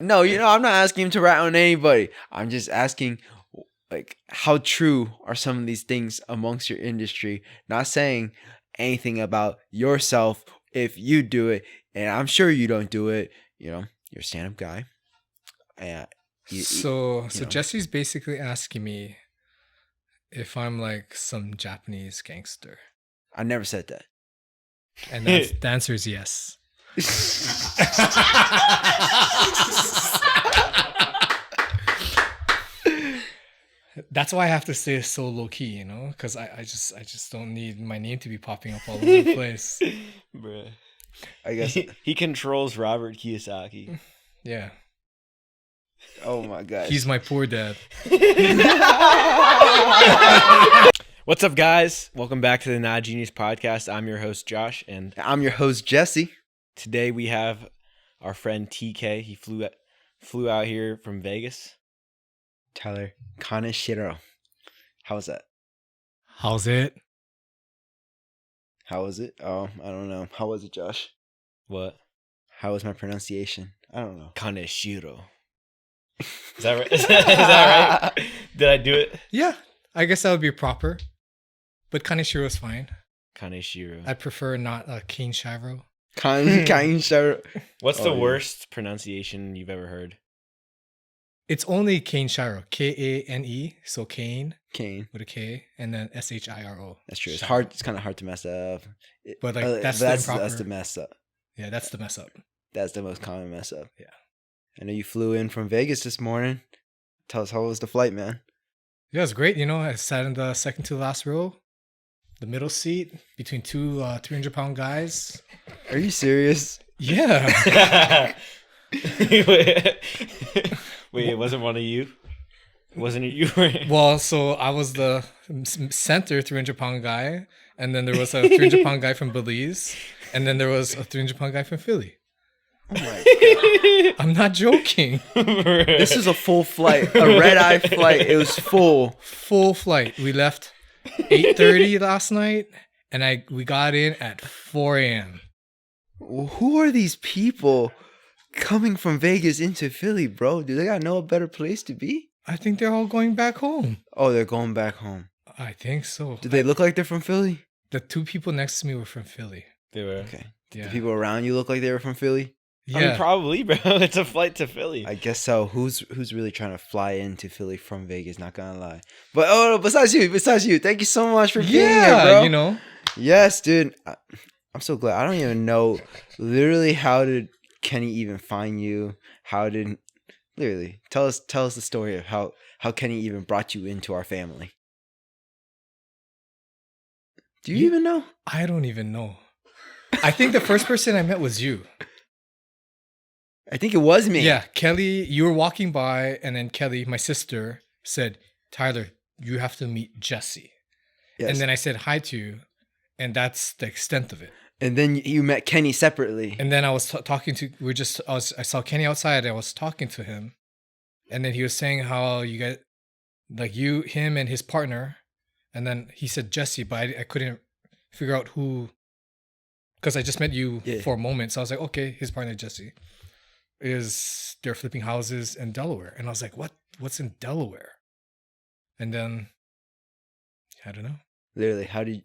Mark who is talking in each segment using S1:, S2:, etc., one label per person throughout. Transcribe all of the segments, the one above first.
S1: No, I'm not asking him to rat on anybody. I'm just asking, like, how true are some of these things amongst your industry? Not saying anything about yourself if you do it, and I'm sure you don't do it. You're a stand-up guy.
S2: So Jesse's basically asking me if I'm like some Japanese gangster.
S1: I never said that.
S2: And the answer is yes. That's why I have to stay so low key, because I just don't need my name to be popping up all over the place.
S3: Bruh.
S1: I guess
S3: he controls Robert Kiyosaki.
S2: Yeah.
S1: Oh my gosh.
S2: He's my poor dad.
S3: What's up, guys? Welcome back to the Not Genius Podcast. I'm your host, Josh, and
S1: I'm your host, Jesse.
S3: Today we have our friend TK. He flew out here from Vegas.
S1: Tyler, Kaneshiro. How was that?
S2: How's it?
S1: How was it? Oh, I don't know. How was it, Josh?
S3: What?
S1: How was my pronunciation? I don't know.
S3: Kaneshiro. Is that right? Is that right? Did I do it?
S2: Yeah, I guess that would be proper. But Kaneshiro is fine.
S3: Kaneshiro.
S2: I prefer not Kaneshiro.
S1: Kaneshiro.
S3: What's the worst pronunciation you've ever heard?
S2: It's only Kaneshiro. Kane. So Kane with a K, and then Shiro.
S1: That's true. It's hard. It's kind of hard to mess up.
S2: But like that's
S1: the mess up.
S2: Yeah, that's the mess up.
S1: That's the most common mess up.
S2: Yeah.
S1: I know you flew in from Vegas this morning. Tell us, how was the flight, man?
S2: Yeah, it was great. I sat in the second to last row, the middle seat between two 300-pound guys.
S1: Are you serious?
S2: Yeah.
S3: Wait, it wasn't one of you? Wasn't it you?
S2: Well, so I was the center 300-pound guy, and then there was a 300-pound guy from Belize, and then there was a 300-pound guy from Philly.
S1: Oh my God.
S2: I'm not joking.
S1: This is a full flight, a red-eye flight. It was full.
S2: Full flight. We left 8:30 last night, and we got in at 4 a.m.
S1: Who are these people coming from Vegas into Philly, bro? Do they got no better place to be?
S2: I think they're all going back home.
S1: Oh, they're going back home.
S2: I think so.
S1: Do they look like they're from Philly?
S2: The two people next to me were from Philly.
S3: They were.
S1: Okay.
S2: Yeah.
S1: The people around you look like they were from Philly?
S2: Yeah.
S3: I mean, probably, bro. It's a flight to Philly.
S1: I guess so. Who's really trying to fly into Philly from Vegas? Not gonna lie. But besides you, thank you so much for being here, bro. Yes, dude. I'm so glad. I don't even know literally how did Kenny even find you? Literally tell us the story of how Kenny even brought you into our family. Do you even know?
S2: I don't even know. I think the first person I met was you.
S1: I think it was me.
S2: Yeah, Kelly, you were walking by, and then Kelly, my sister, said, "Tyler, you have to meet Jesse."
S1: Yes.
S2: And then I said hi to you, and that's the extent of it.
S1: And then you met Kenny separately.
S2: And then I was talking to, I saw Kenny outside, and I was talking to him, and then he was saying how you guys, like him and his partner, and then he said Jesse, but I couldn't figure out who, because I just met you for a moment. So I was like, okay, his partner Jesse. They're flipping houses in Delaware. And I was like, what's in Delaware? And then, I don't know.
S1: Literally,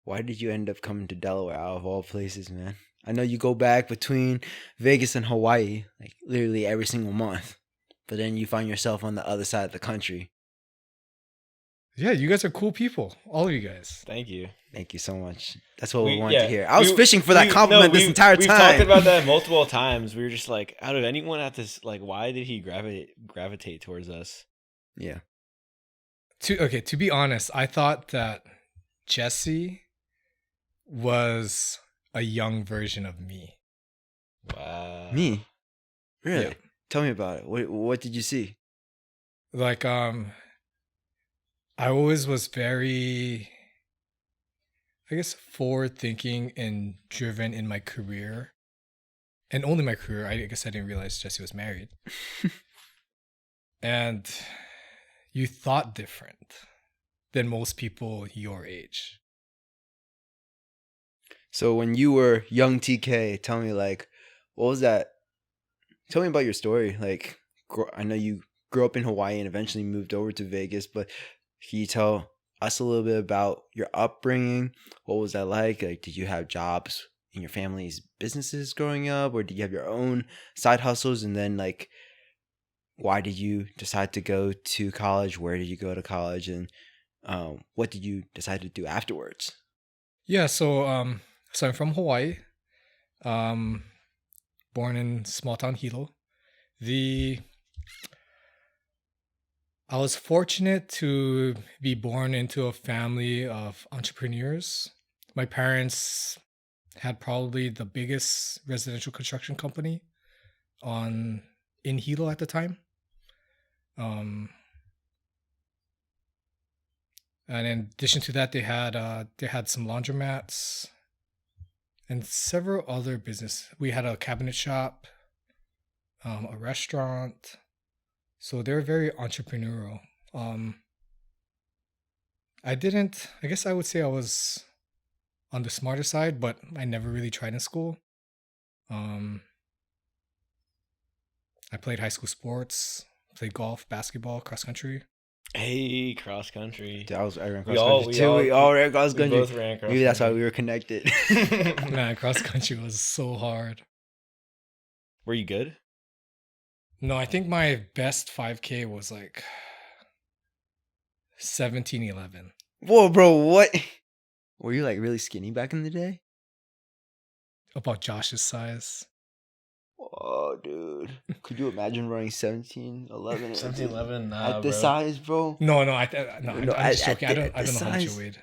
S1: why did you end up coming to Delaware out of all places, man? I know you go back between Vegas and Hawaii, like literally every single month. But then you find yourself on the other side of the country.
S2: Yeah, you guys are cool people. All of you guys.
S3: Thank you.
S1: Thank you so much. That's what we wanted to hear. I was fishing for that compliment this entire time.
S3: We've talked about that multiple times. We were just like, out of anyone at this, like, why did he gravitate towards us?
S1: Yeah.
S2: To be honest, I thought that Jesse was a young version of me.
S3: Wow.
S1: Me? Really?
S2: Yeah.
S1: Tell me about it. What did you see?
S2: Like, I always was very, I guess, forward-thinking and driven in my career. And only my career. I guess I didn't realize Jesse was married. And you thought different than most people your age.
S1: So when you were young TK, tell me, like, what was that tell me about your story. Like, I know you grew up in Hawaii and eventually moved over to Vegas, but can you tell us a little bit about your upbringing? What was that like? Like, did you have jobs in your family's businesses growing up, or did you have your own side hustles? And then, like, why did you decide to go to college? Where did you go to college? And what did you decide to do afterwards?
S2: Yeah, so I'm from Hawaii. Born in small town Hilo. I was fortunate to be born into a family of entrepreneurs. My parents had probably the biggest residential construction company in Hilo at the time. And in addition to that, they had some laundromats and several other business. We had a cabinet shop, a restaurant. So they're very entrepreneurial. I guess I would say I was on the smarter side, but I never really tried in school. I played high school sports, played golf, basketball, cross country.
S3: Hey, cross country.
S1: I ran cross country too. We all ran cross country.
S3: Both ran cross
S1: Maybe that's why we were connected.
S2: Man, cross country was so hard.
S3: Were you good?
S2: No, I think my best 5K was like 17:11.
S1: Whoa, bro, what? Were you like really skinny back in the day?
S2: About Josh's size.
S1: Oh, dude. Could you imagine running 17:11?
S3: 17:11,
S1: at this size, bro?
S2: No, I'm just joking. I don't know how much you weighed.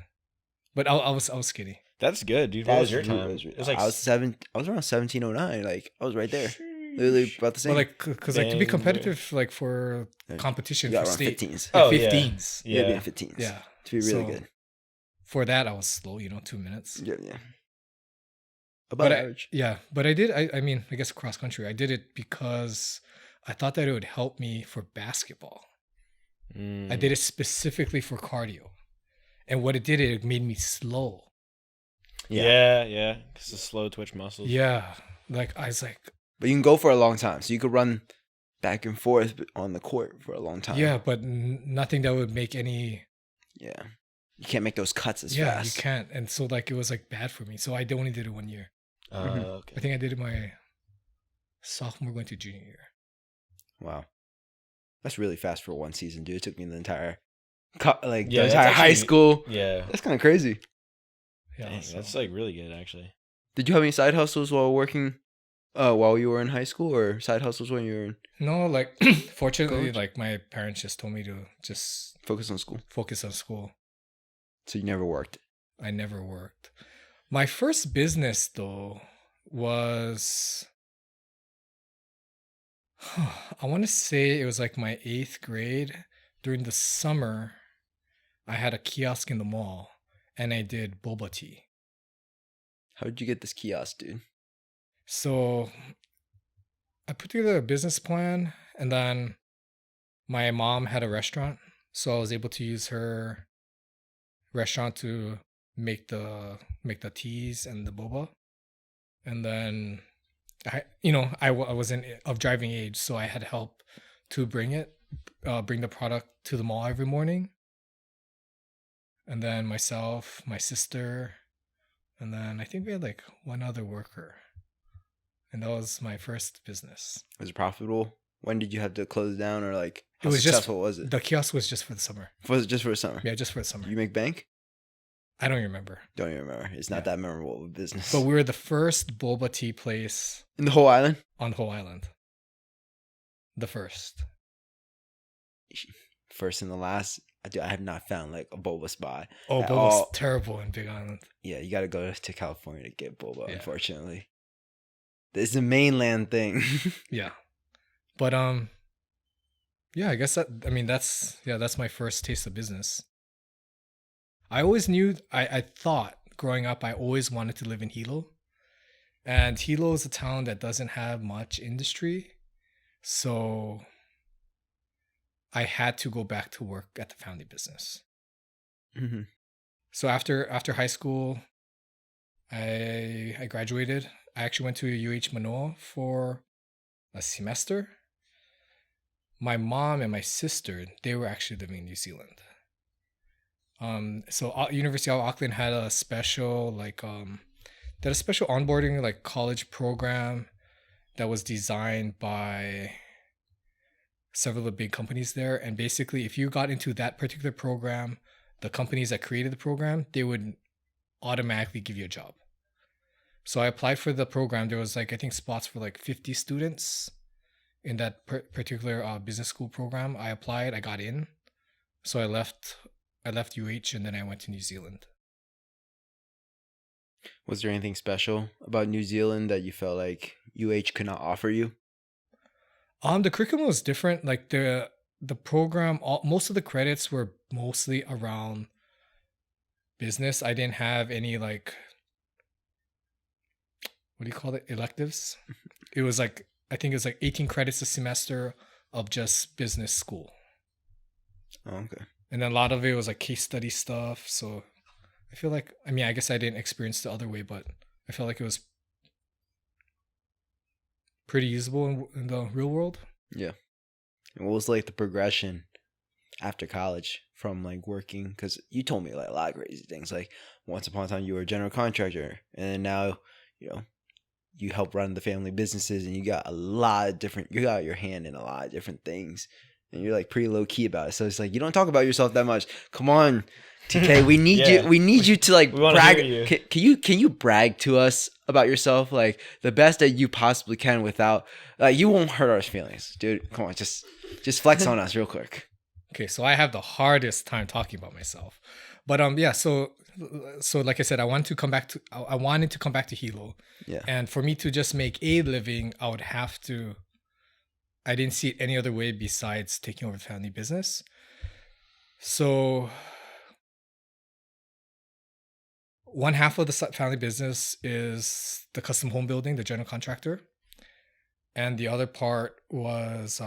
S2: But I was skinny.
S3: That's good, dude. What was your time? It was like
S1: I was around 17:09. Like, I was right there. Literally about the same.
S2: But like, because like to be competitive, like for competition for state,
S1: 15s.
S2: Oh, 15s.
S1: Yeah, being 15s.
S2: Yeah,
S1: to be really good.
S2: For that, I was slow. 2 minutes.
S1: Yeah. About average.
S2: But I did. I mean, I guess cross country. I did it because I thought that it would help me for basketball. I did it specifically for cardio, and what it did, it made me slow.
S3: Yeah. Because the slow twitch muscles.
S2: Yeah, like I was like.
S1: But you can go for a long time, so you could run back and forth on the court for a long time.
S2: Yeah, but nothing that would make any.
S1: Yeah, you can't make those cuts as fast.
S2: Yeah, you can't, and so like it was like bad for me. So I only did it 1 year.
S3: Okay.
S2: I think I did it my sophomore going to junior year.
S1: Wow, that's really fast for one season, dude. It took me the entire, high school.
S3: Yeah,
S1: that's kind of crazy.
S2: Yeah,
S3: dang, that's like really good, actually.
S1: Did you have any side hustles while working? While you were in high school, or side hustles when you were in?
S2: No, like fortunately, like my parents just told me to just
S1: focus on school.
S2: So
S1: you never worked?
S2: I never worked. My first business though was, I want to say it was like my 8th grade. During the summer, I had a kiosk in the mall, and I did boba tea.
S1: How did you get this kiosk, dude?
S2: So I put together a business plan, and then my mom had a restaurant. So I was able to use her restaurant to make the teas and the boba. And then I wasn't of driving age, so I had help to bring the product to the mall every morning. And then myself, my sister, and then I think we had like one other worker. And that was my first business.
S1: Was it profitable? When did you have to close down, or like how
S2: it was
S1: successful was it?
S2: The kiosk was just for the summer.
S1: Was it just for the summer?
S2: Yeah, just for the summer.
S1: You make bank?
S2: I don't remember.
S1: Don't even remember. It's not that memorable of a business.
S2: But we were the first boba tea place
S1: in the whole island?
S2: On the whole island. The first.
S1: First and the last. I have not found like a boba spot.
S2: Oh, boba's terrible in Big Island.
S1: Yeah, you got to go to California to get boba, unfortunately. It's a mainland thing.
S2: Yeah. But I guess that's my first taste of business. I always knew, I thought growing up, I always wanted to live in Hilo. And Hilo is a town that doesn't have much industry. So I had to go back to work at the family business.
S1: Mm-hmm.
S2: So after high school, I graduated. I actually went to UH Manoa for a semester. My mom and my sister, they were actually living in New Zealand. So University of Auckland had a special they had a special onboarding like college program that was designed by several of the big companies there. And basically, if you got into that particular program, the companies that created the program, they would automatically give you a job. So I applied for the program. There was like, I think spots for like 50 students in that particular business school program. I applied, I got in. So I left UH and then I went to New Zealand.
S1: Was there anything special about New Zealand that you felt like UH could not offer you?
S2: The curriculum was different. Like the program, most of the credits were mostly around business. I didn't have any like, what do you call it? Electives. It was like, I think it was like 18 credits a semester of just business school.
S1: Oh, okay.
S2: And then a lot of it was like case study stuff. So I feel like, I mean, I guess I didn't experience the other way, but I felt like it was pretty usable in the real world.
S1: Yeah. And what was like the progression after college from like working? Because you told me like a lot of crazy things. Like once upon a time you were a general contractor, and then now, you know, you help run the family businesses, and you got you got your hand in a lot of different things, and you're like pretty low key about it. So it's like, you don't talk about yourself that much. Come on, TK, we need you. We need you to like brag. Can you brag to us about yourself, like the best that you possibly can, without like, you won't hurt our feelings, dude. Come on, just flex on us real quick.
S2: Okay, so I have the hardest time talking about myself, but yeah. So like I said, I wanted to come back to Hilo.
S1: Yeah.
S2: And for me to just make a living, I didn't see it any other way besides taking over the family business. So one half of the family business is the custom home building, the general contractor. And the other part was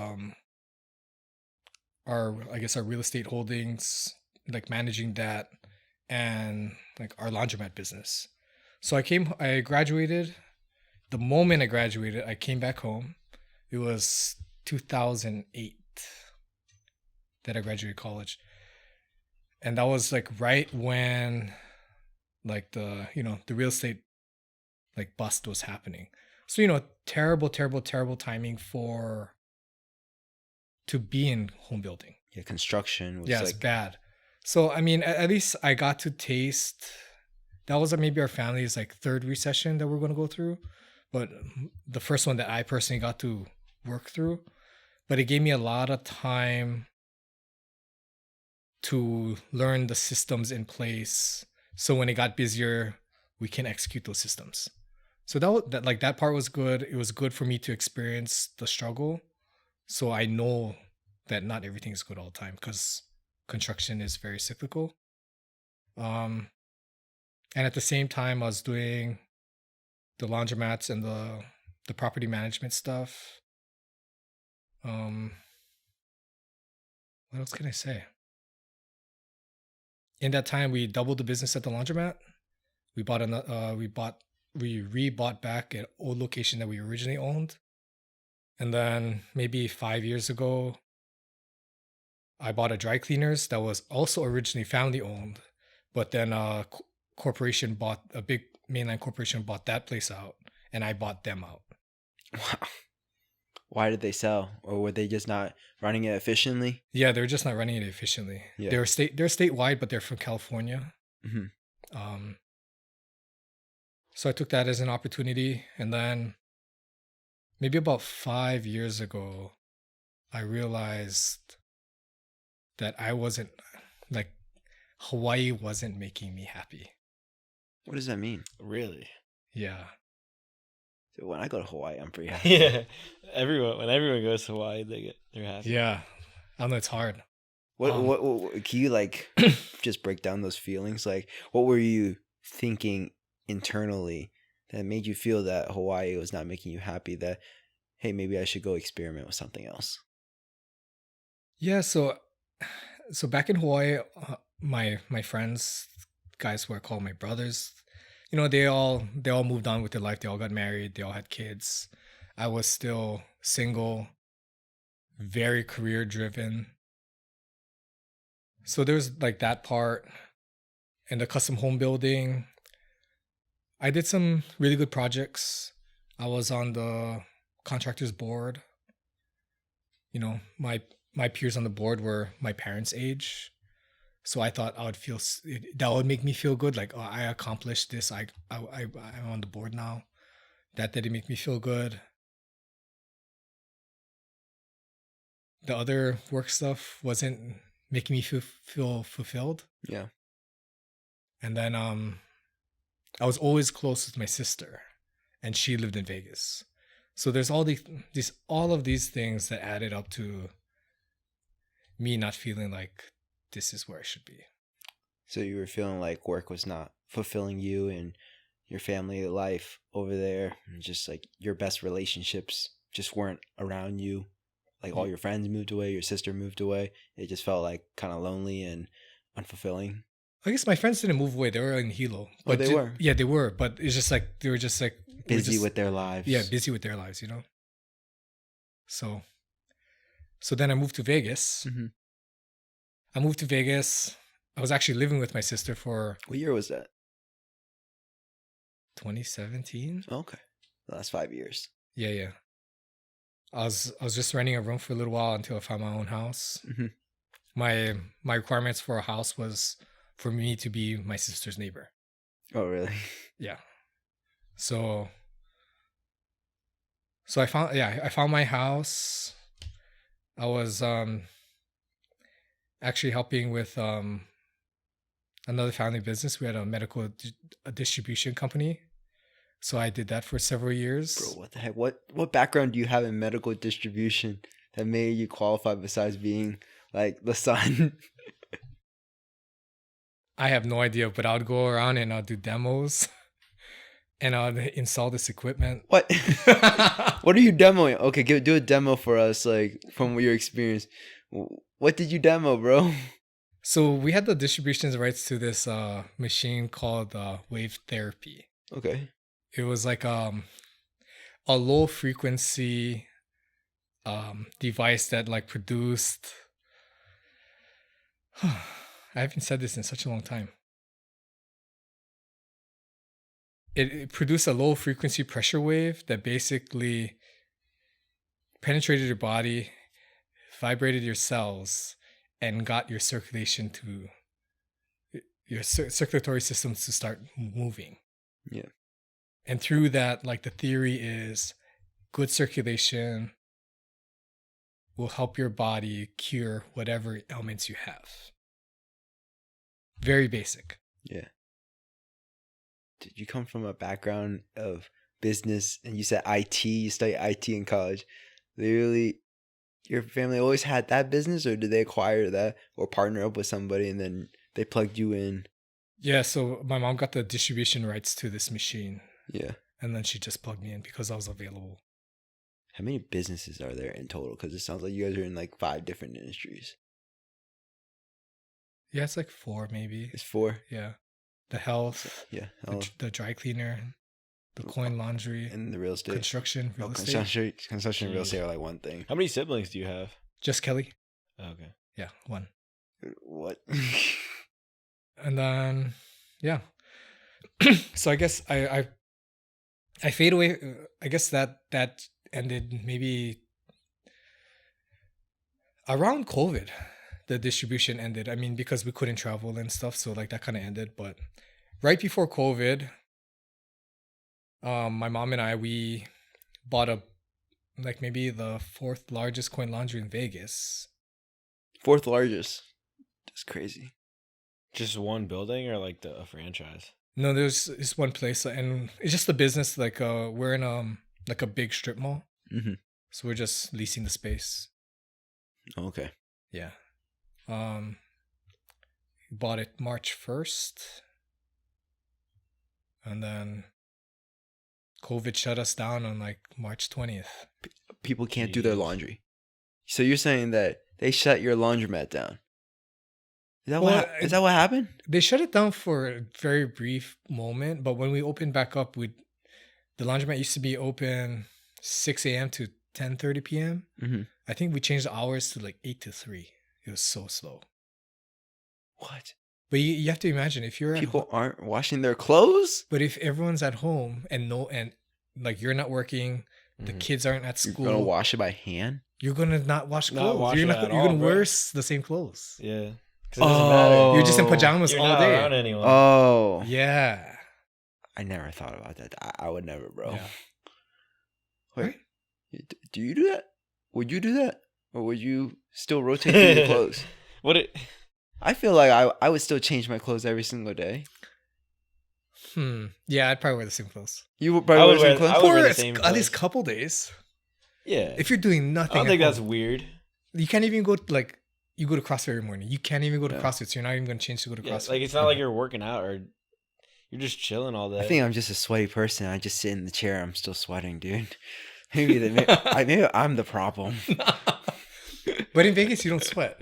S2: our real estate holdings, like managing that, and like our laundromat business. So I graduated. The moment I graduated, I came back home. It was 2008 that I graduated college. And that was like right when like the real estate like bust was happening. So, terrible timing to be in home building.
S1: Yeah, construction was
S2: it's bad. So, I mean, at least I got to taste, that was maybe our family's like third recession that we're going to go through, but the first one that I personally got to work through. But it gave me a lot of time to learn the systems in place. So when it got busier, we can execute those systems. So that part was good. It was good for me to experience the struggle. So I know that not everything is good all the time, because construction is very cyclical. And at the same time, I was doing the laundromats and the property management stuff. What else can I say? In that time, we doubled the business at the laundromat. We rebought back an old location that we originally owned. And then maybe 5 years ago, I bought a dry cleaners that was also originally family owned, but then a big mainland corporation bought that place out, and I bought them out.
S1: Wow. Why did they sell? Or were they just not running it efficiently?
S2: Yeah, they're just not running it efficiently. Yeah. They're statewide, but they're from California.
S1: Mm-hmm.
S2: So I took that as an opportunity. And then maybe about 5 years ago, I realized that Hawaii wasn't making me happy.
S1: What does that mean?
S3: Really?
S2: Yeah.
S1: So when I go to Hawaii, I'm pretty happy.
S3: Yeah. When everyone goes to Hawaii, they're happy.
S2: Yeah. I know it's hard.
S1: What can you like just break down those feelings? Like, what were you thinking internally that made you feel that Hawaii was not making you happy, that, hey, maybe I should go experiment with something else?
S2: Yeah, so back in Hawaii, my friends, guys who I call my brothers, they all moved on with their life. They all got married. They all had kids. I was still single, very career driven. So there's like that part, and the custom home building. I did some really good projects. I was on the contractors board. You know, my peers on the board were my parents' age. So I thought I would feel that would make me feel good. Like, oh, I accomplished this. I'm on the board now. That didn't make me feel good. The other work stuff wasn't making me feel fulfilled.
S1: Yeah.
S2: And then I was always close with my sister, and she lived in Vegas. So there's all of these things that added up to me not feeling like this is where I should be.
S1: So you were feeling like work was not fulfilling you and your family life over there, and just like your best relationships just weren't around you. Like all your friends moved away, your sister moved away. It just felt like kind of lonely and unfulfilling.
S2: I guess my friends didn't move away. They were in Hilo.
S1: But they were.
S2: Yeah, they were. But it's just like they were just like
S1: busy with their lives.
S2: Yeah, busy with their lives, you know. So then I moved to Vegas.
S1: Mm-hmm.
S2: I moved to Vegas. I was actually living with my sister for...
S1: What year was that?
S2: 2017.
S1: Okay. The last 5 years.
S2: Yeah. I was just renting a room for a little while until I found my own house.
S1: Mm-hmm.
S2: My requirements for a house was for me to be my sister's neighbor.
S1: Oh, really?
S2: Yeah. So I found my house. I was actually helping with another family business. We had a medical distribution company. So I did that for several years.
S1: Bro, what the heck? What background do you have in medical distribution that made you qualify besides being like the son?
S2: I have no idea, but I would go around and I'll do demos and I'll install this equipment.
S1: What? What are you demoing? Okay, do a demo for us, like from your experience. What did you demo, bro?
S2: So we had the distribution rights to this machine called wave therapy.
S1: Okay.
S2: It was like a low frequency device that like produced... I haven't said this in such a long time. It produced a low frequency pressure wave that basically penetrated your body, vibrated your cells, and got your circulation to your circulatory systems to start moving.
S1: Yeah.
S2: And through that, like the theory is good circulation will help your body cure whatever ailments you have. Very basic.
S1: Yeah. Did you come from a background of business and you said IT, you studied IT in college? Literally, your family always had that business, or did they acquire that or partner up with somebody and then they plugged you in?
S2: Yeah, so my mom got the distribution rights to this machine.
S1: Yeah.
S2: And then she just plugged me in because I was available.
S1: How many businesses are there in total? Because it sounds like you guys are in like 5 different industries.
S2: Yeah, it's like 4 maybe.
S1: It's 4?
S2: Yeah. The health.
S1: Yeah.
S2: The dry cleaner. The coin laundry.
S1: And the real estate.
S2: Construction, real estate.
S1: Construction and real estate are like one thing.
S3: How many siblings do you have?
S2: Just Kelly.
S3: Oh, okay.
S2: Yeah, 1.
S1: What?
S2: And then, yeah. So I guess I fade away. I guess that ended maybe around COVID. The distribution ended. I mean, because we couldn't travel and stuff, so like that kind of ended. But right before COVID, my mom and we bought like maybe the 4th largest coin laundry in Vegas.
S1: 4th largest. That's crazy.
S3: Just one building or like a franchise?
S2: No, there's this one place, and it's just a business. Like we're in like a big strip mall, so we're just leasing the space.
S1: Okay.
S2: Yeah. Bought it March 1st, and then COVID shut us down on like March 20th.
S1: People can't do their laundry. So you're saying that they shut your laundromat down? Is that what happened?
S2: They shut it down for a very brief moment, but when we opened back up, the laundromat used to be open 6 a.m. to 10:30 p.m.
S1: Mm-hmm.
S2: I think we changed the hours to like 8 to 3. It was so slow.
S1: What?
S2: But you have to imagine if you're
S1: People aren't washing their clothes.
S2: But if everyone's at home and like you're not working, the kids aren't at school.
S1: You're gonna wash it by hand.
S2: You're gonna not wash clothes.
S3: Wash
S2: you're gonna wear the same clothes.
S3: Yeah. Because it doesn't matter.
S2: You're just in pajamas
S3: You're
S2: all
S3: not
S2: day.
S3: around anyone.
S1: Oh.
S2: Yeah.
S1: I never thought about that. I would never, bro.
S2: Yeah.
S1: Wait. Do you do that? Would you do that? Or would you still rotate through your clothes? I feel like I would still change my clothes every single day.
S2: Yeah, I'd probably wear the same clothes.
S1: You would probably wear the same clothes?
S3: I would wear the
S2: For
S3: same
S2: at
S3: clothes.
S2: least a couple days.
S3: Yeah.
S2: If you're doing nothing.
S3: I don't think
S2: at
S3: that's
S2: home,
S3: weird.
S2: You can't even go you go to CrossFit every morning. You can't even go to CrossFit, so you're not even going to change to go to CrossFit.
S3: Like, it's not like you're working out or you're just chilling all day.
S1: I think I'm just a sweaty person. I just sit in the chair. I'm still sweating, dude. Maybe I'm the problem.
S2: But in Vegas, you don't sweat.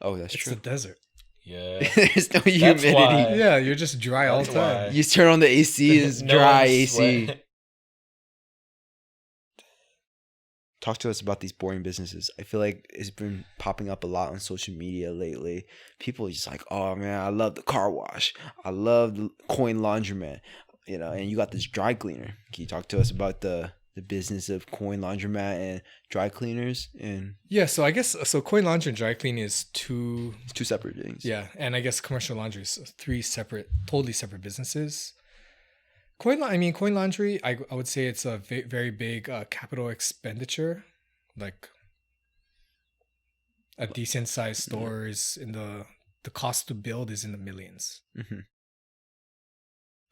S1: Oh, that's
S2: It's
S1: true.
S2: the desert.
S3: Yeah.
S1: There's no humidity.
S3: why.
S2: Yeah, you're just dry all the time.
S3: why.
S1: You turn on the AC, it's
S3: No
S1: dry
S3: one's
S1: AC.
S3: sweating.
S1: Talk to us about these boring businesses. I feel like it's been popping up a lot on social media lately. People are just like, oh man, I love the car wash. I love the coin laundromat. And you got this dry cleaner. Can you talk to us about the business of coin laundromat and dry cleaners? And
S2: Yeah, so I guess coin laundry and dry cleaning is two
S1: separate things.
S2: Yeah, and I guess commercial laundry is totally separate businesses. Coin laundry, I would say it's a very big capital expenditure. Like a decent sized store is in the cost to build is in the millions.
S1: Mm-hmm.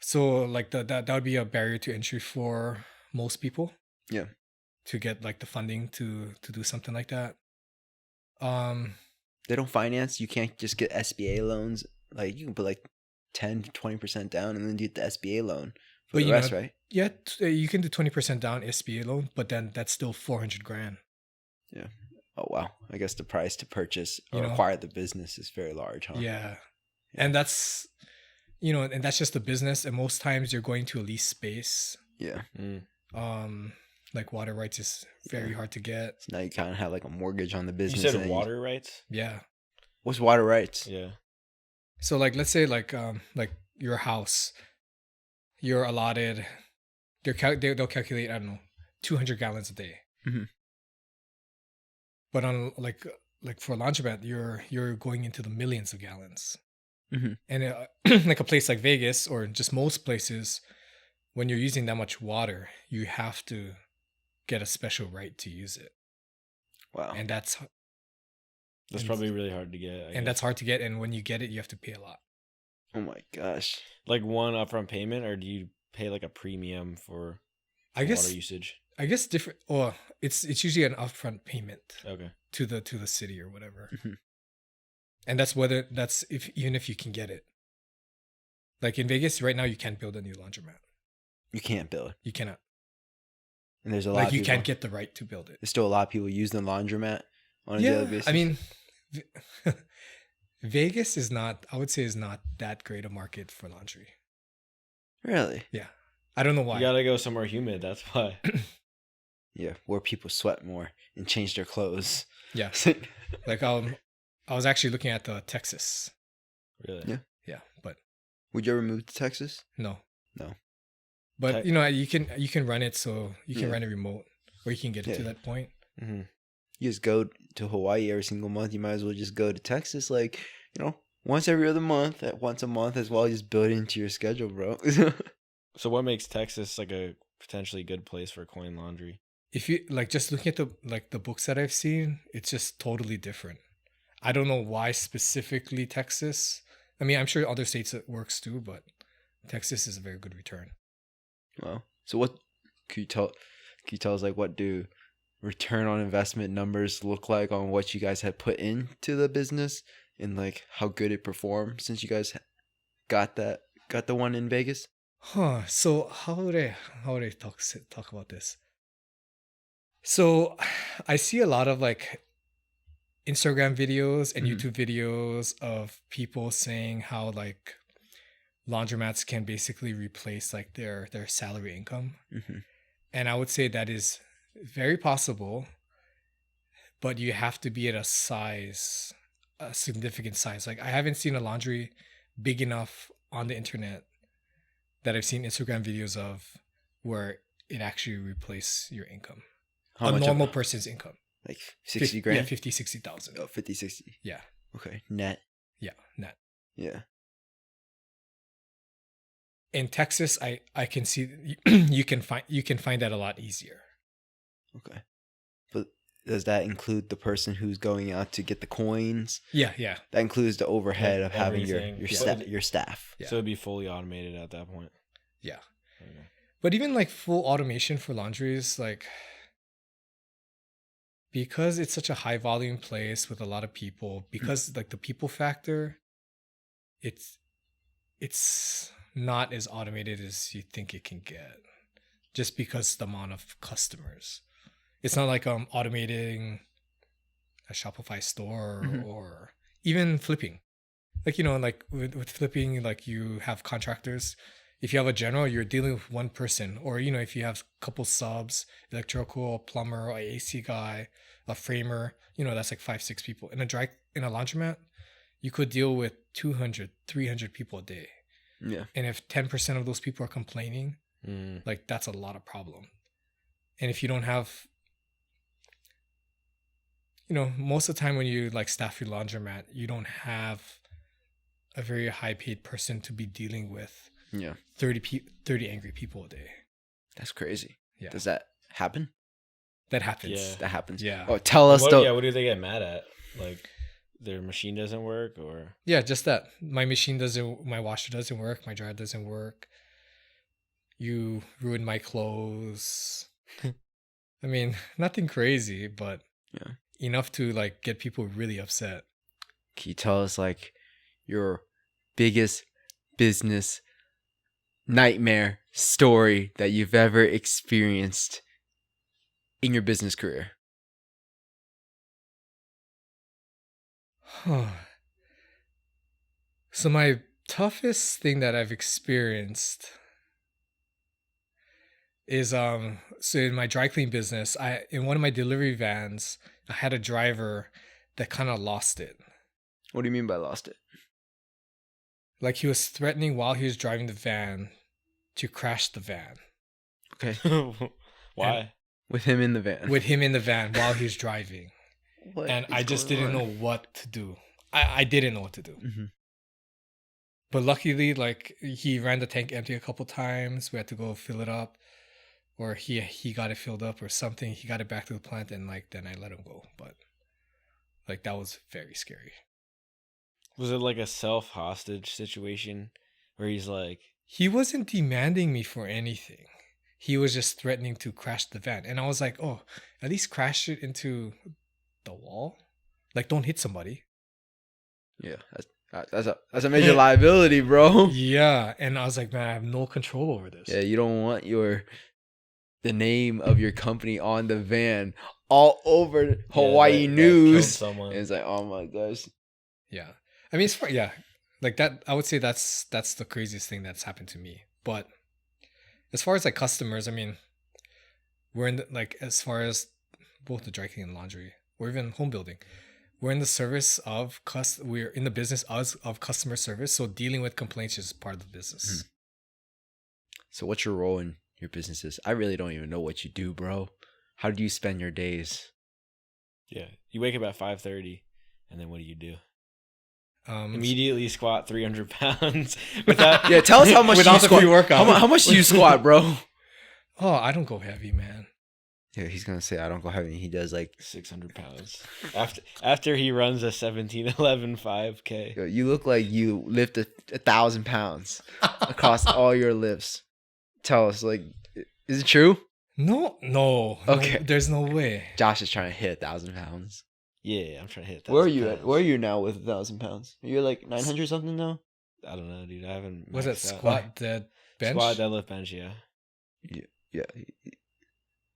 S2: So like that would be a barrier to entry for most people.
S1: Yeah.
S2: To get like the funding to do something like that.
S1: They don't finance. You can't just get SBA loans. Like you can put like 10 to 20% down and then get the SBA loan for the rest, right?
S2: Yeah, you can do 20% down SBA loan, but then that's still $400,000.
S1: Yeah. Oh wow. I guess the price to purchase or acquire the business is very large, huh?
S2: Yeah. And that's and that's just the business. And most times you're going to a lease space.
S1: Yeah.
S2: Like water rights is very hard to get.
S1: So now you kind of have like a mortgage on the business.
S3: You said water rights?
S2: Yeah.
S1: What's water rights?
S3: Yeah.
S2: So like let's say like your house, you're allotted. They'll calculate, I don't know, 200 gallons a day.
S1: Mm-hmm.
S2: But on like for a laundromat, you're going into the millions of gallons.
S1: Mm-hmm.
S2: And like a place like Vegas or just most places, when you're using that much water, you have to get a special right to use it.
S1: Wow.
S2: And that's
S3: probably really hard to get.
S2: And that's hard to get. And when you get it, you have to pay a lot.
S1: Oh my gosh.
S3: Like one upfront payment, or do you pay like a premium for water usage?
S2: I guess different. Or it's usually an upfront payment.
S3: Okay.
S2: To the city or whatever.
S1: Mm-hmm.
S2: And that's even if you can get it. Like in Vegas right now, you can't build a new laundromat.
S1: You can't build.
S2: You cannot.
S1: And there's a lot.
S2: Like you can't get the right to build it.
S1: There's still a lot of people use the laundromat on a daily basis.
S2: I mean, Vegas is not that great a market for laundry.
S1: Really?
S2: Yeah. I don't know why.
S3: You gotta go somewhere humid. That's why.
S1: Yeah, where people sweat more and change their clothes.
S2: Yeah. Like I was actually looking at Texas.
S3: Really?
S1: Yeah.
S2: Yeah, but
S1: would you ever move to Texas?
S2: No.
S1: No.
S2: But you can run it, so you can run it remote, or you can get it to that point.
S3: Mm-hmm.
S1: You just go to Hawaii every single month. You might as well just go to Texas, like once every other month, once a month as well. Just build it into your schedule, bro.
S3: So what makes Texas like a potentially good place for coin laundry?
S2: If you like, just looking at the books that I've seen, it's just totally different. I don't know why specifically Texas. I mean, I'm sure other states it works too, but Texas is a very good return.
S1: Wow. So what can you tell us, like, what do return on investment numbers look like on what you guys had put into the business, and like how good it performed since you guys got the one in Vegas?
S2: Huh. So how would I talk about this? So I see a lot of like Instagram videos and YouTube videos of people saying how like laundromats can basically replace like their salary income. Mm-hmm. And I would say that is very possible, but you have to be at a significant size. Like I haven't seen a laundry big enough on the internet that I've seen Instagram videos of where it actually replaces your income.
S1: How
S2: a
S1: much
S2: normal person's income.
S1: Like 60 grand?
S2: Yeah, 50, 60,000.
S1: Oh, 50, 60.
S2: Yeah.
S1: Okay. Net.
S2: Yeah, net.
S1: Yeah.
S2: In Texas, I can see you can find that a lot easier.
S1: Okay. But does that include the person who's going out to get the coins?
S2: Yeah.
S1: That includes the overhead of having
S3: everything.
S1: your staff.
S3: Yeah. So it'd be fully automated at that point.
S2: Yeah.
S3: Okay.
S2: But even like full automation for laundries, like because it's such a high volume place with a lot of people, because like the people factor, it's not as automated as you think it can get, just because the amount of customers. It's not like automating a Shopify store or even flipping. Like, like with flipping, like you have contractors. If you have a general, you're dealing with one person. Or, if you have a couple subs, electrical, a plumber, a AC guy, a framer, that's like 5-6 people. In a laundromat, you could deal with 200, 300 people a day.
S1: Yeah.
S2: And if 10% of those people are complaining, like that's a lot of problem. And if you don't have, most of the time when you like staff your laundromat, you don't have a very high paid person to be dealing with 30 angry people a day.
S1: That's crazy.
S2: Yeah.
S1: Does that happen?
S2: That happens.
S3: Yeah.
S1: That happens.
S2: Yeah.
S1: Oh, tell us though.
S3: Yeah, what do they get mad at? Like their machine doesn't work or?
S2: Yeah, just that. My washer doesn't work, my dryer doesn't work. You ruined my clothes. I mean, nothing crazy, but enough to like get people really upset.
S1: Can you tell us like your biggest business nightmare story that you've ever experienced in your business career?
S2: So my toughest thing that I've experienced is so in my dry clean business, in one of my delivery vans, I had a driver that kind of lost it.
S1: What do you mean by lost it?
S2: Like he was threatening while he was driving the van to crash the van.
S1: Okay.
S3: Why?
S1: With him in the van.
S2: With him in the van while he was driving.
S1: What
S2: and I just didn't know what to do. I didn't know what to do.
S1: Mm-hmm.
S2: But luckily, like he ran the tank empty a couple times. We had to go fill it up. Or he got it filled up or something. He got it back to the plant and like then I let him go. But like that was very scary.
S3: Was it like a self-hostage situation where he's like...
S2: He wasn't demanding me for anything. He was just threatening to crash the van. And I was like, oh, at least crash it into the wall. Like, don't hit somebody.
S1: Yeah, that's a major liability, bro.
S2: Yeah, and I was like, man, I have no control over this.
S1: Yeah, you don't want the name of your company on the van all over Hawaii news. And it's like, oh my gosh.
S2: Yeah. I mean, like that, I would say that's the craziest thing that's happened to me. But as far as like customers, I mean, we're in as far as both the dry cleaning and laundry, or even home building, we're in the service of we're in the business of customer service. So dealing with complaints is part of the business.
S1: So what's your role in your businesses? I really don't even know what you do, bro. How do you spend your days?
S3: Yeah, you wake up at 5:30, and then what do? Immediately squat 300 pounds. Without,
S1: yeah, tell us how much you squat.
S2: Pre-workout.
S1: How much do you squat, bro?
S2: Oh, I don't go heavy, man.
S1: Yeah, he's gonna say I don't go heavy. He does like
S3: 600 pounds. After he runs a 17:11 5K.
S1: Yo, you look like you lift 1,000 pounds across all your lifts. Tell us, like, is it true?
S2: No.
S1: Okay.
S2: No, there's no way.
S1: Josh is trying to hit 1,000 pounds.
S3: Yeah, I'm trying to hit.
S1: Where are you at? Where are you now with 1,000 pounds? You're like 900 something now.
S3: I don't know, dude. I haven't.
S2: Was it squat, dead, bench?
S3: Squat, deadlift, bench. Yeah.
S1: Yeah.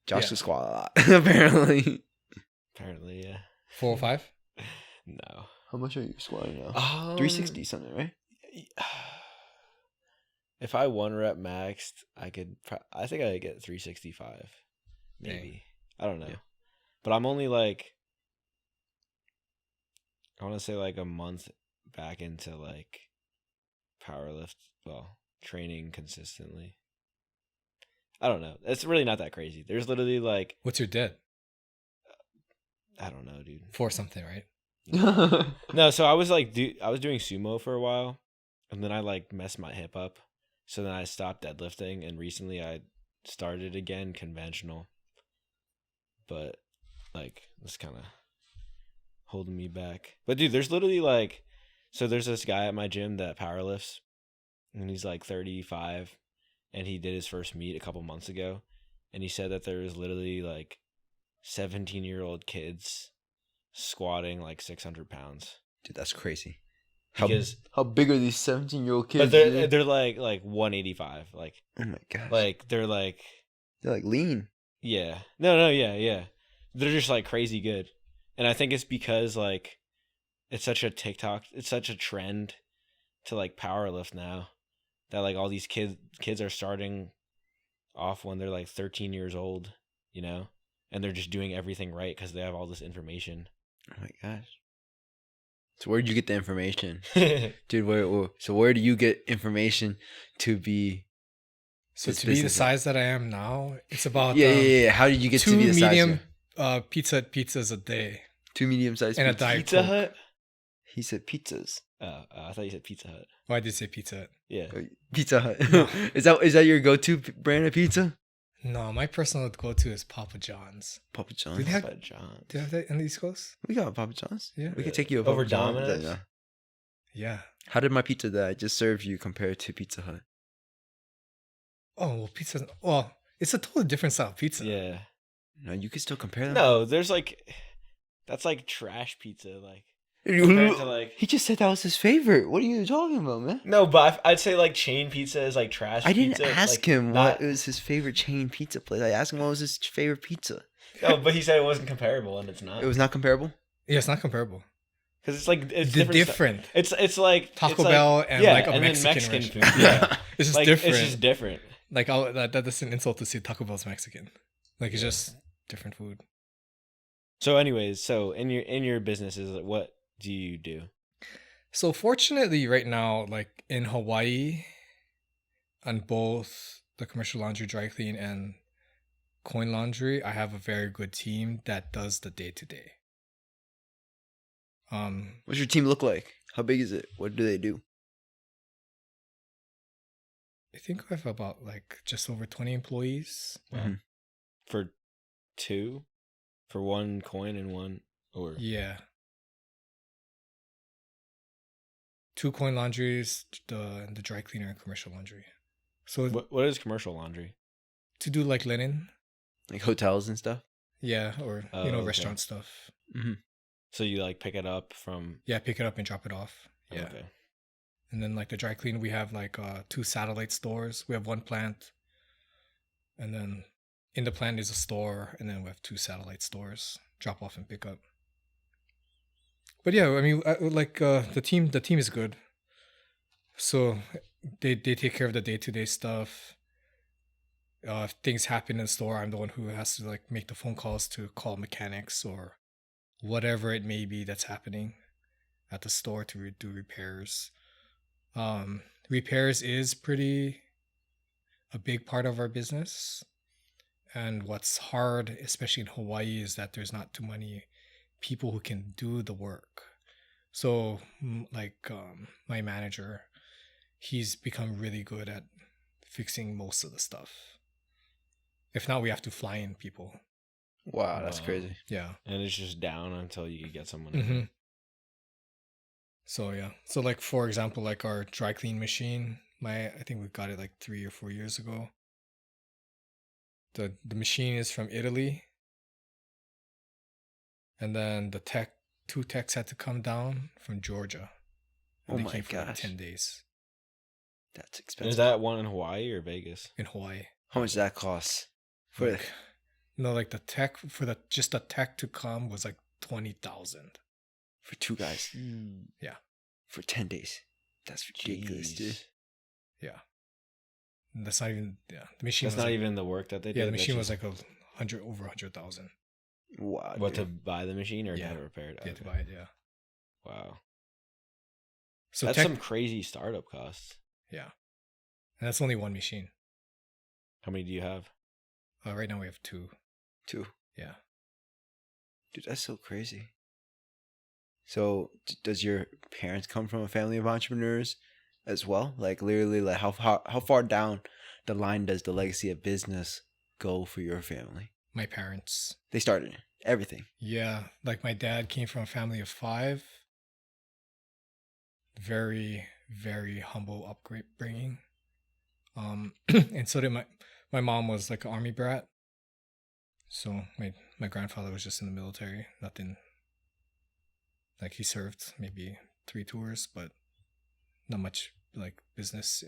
S1: Josh can squat a lot, apparently.
S3: Apparently, yeah.
S2: 405?
S3: No.
S1: How much are you squatting now? 360 something, right?
S3: If I 1 rep maxed, I think I could get 365. Maybe. I don't know. Yeah. But I'm only like, I want to say like a month back into like training consistently. I don't know. It's really not that crazy. There's literally like...
S2: What's your debt?
S3: I don't know, dude.
S2: For something, right?
S3: No, so I was like, I was doing sumo for a while, and then I like messed my hip up. So then I stopped deadlifting, and recently I started again conventional. But like, it's kind of holding me back. But dude, there's literally like, so there's this guy at my gym that powerlifts, and he's like 35, and he did his first meet a couple months ago, and he said that there was literally like 17-year-old kids squatting like 600 pounds.
S1: Dude, that's crazy.
S3: How
S1: big are these 17-year-old kids?
S3: But they're like 185. Like,
S1: oh my gosh.
S3: Like they're like
S1: lean.
S3: Yeah. No, yeah. They're just like crazy good. And I think it's because like it's such a trend to like powerlift now that like all these kids are starting off when they're like 13 years old, you know? And they're just doing everything right because they have all this information.
S1: Oh my gosh. So where did you get the information? Dude, where do you get information to be...
S2: So to be the size that I am now, it's about...
S1: Yeah. How did you get to be the size?
S2: 2 medium pizzas a day.
S1: 2 medium-sized
S2: and pizzas? And a Diet
S3: Pizza
S2: Coke.
S3: Hut?
S1: He said pizzas.
S3: I thought you said Pizza Hut.
S2: Why did you say Pizza Hut?
S3: Yeah.
S1: Pizza Hut.
S2: No.
S1: Is that your go-to brand of pizza?
S2: No, my personal go-to is Papa John's.
S1: Papa John's?
S2: Do they have that in the East Coast?
S1: We got Papa John's.
S2: Yeah.
S1: We can take you
S3: over Domino's.
S2: Yeah.
S1: How did my pizza that I just served you compare to Pizza Hut?
S2: Oh, it's a totally different style of pizza.
S3: Yeah.
S1: No, you can still compare them.
S3: No, there's like, that's like trash pizza. Like, compared to like,
S1: he just said that was his favorite. What are you talking about, man?
S3: No, but I'd say like chain pizza is like trash.
S1: I didn't
S3: pizza.
S1: ask
S3: like,
S1: him what was his favorite chain pizza place. I asked him what was his favorite pizza.
S3: No, but he said it wasn't comparable, and it's not.
S1: It was not comparable?
S2: Yeah, it's not comparable.
S3: Because it's like it's
S2: different.
S3: It's like
S2: Taco Bell and like a Mexican
S3: food. Yeah,
S2: it's just
S3: like,
S2: different.
S3: It's just different.
S2: Like that doesn't insult to say Taco Bell's Mexican. Like it's just different food.
S3: So, anyways, in your businesses, what do you do?
S2: So fortunately, right now, like in Hawaii, on both the commercial laundry, dry clean, and coin laundry, I have a very good team that does the day-to-day.
S1: What's your team look like? How big is it? What do they do?
S2: I think we have about like just over 20 employees.
S1: Mm-hmm.
S3: For one coin and one, or
S2: yeah, 2 coin laundries, the dry cleaner and commercial laundry. So
S3: what is commercial laundry?
S2: To do like linen,
S1: like hotels and stuff.
S2: Yeah, or restaurant stuff.
S1: Mm-hmm.
S3: So you like pick it up from...
S2: Yeah, pick it up and drop it off. Yeah.
S3: Okay.
S2: And then like the dry clean, we have like 2 satellite stores. We have 1 plant. And then in the plant is a store. And then we have 2 satellite stores. Drop off and pick up. But yeah, I mean, the team is good. So they take care of the day-to-day stuff. If things happen in the store, I'm the one who has to like make the phone calls to call mechanics or whatever it may be that's happening at the store to do repairs. Repairs is a big part of our business. And what's hard, especially in Hawaii, is that there's not too many people who can do the work. So my manager, he's become really good at fixing most of the stuff. If not, we have to fly in people.
S1: Wow, that's crazy.
S2: Yeah.
S3: And it's just down until you get someone.
S2: Mm-hmm. So yeah. So like for example, like our dry clean machine, I think we got it like 3 or 4 years ago. The machine is from Italy. And then 2 techs had to come down from Georgia. And
S1: oh
S2: they
S1: my
S2: came for
S1: gosh.
S2: like 10 days.
S1: That's expensive.
S3: Is that one in Hawaii or Vegas?
S2: In Hawaii.
S1: How much does that cost?
S2: Like the tech just the tech to come was like 20,000
S1: for 2 guys.
S2: Yeah,
S1: for 10 days. That's ridiculous, dude.
S2: Yeah, and that's not even the machine.
S3: That's not even the work that they did.
S2: Yeah, the machine was like over 100,000.
S1: Wow.
S3: What,
S1: dude.
S3: to buy the machine or
S2: Yeah.
S3: have it repaired?
S2: Yeah, to buy it. Yeah.
S3: Wow.
S2: So
S3: That's some crazy startup costs.
S2: Yeah, and that's only one machine.
S3: How many do you have?
S2: Right now we have 2.
S1: 2.
S2: Yeah.
S1: Dude, that's so crazy. So, does your parents come from a family of entrepreneurs as well? Like, literally, like how far down the line does the legacy of business go for your family?
S2: My parents.
S1: They started everything.
S2: Yeah, like my dad came from a family of 5. Very, very humble upbringing. And so did my mom was like an army brat. So my grandfather was just in the military. Nothing. Like he served maybe 3 tours, but not much like business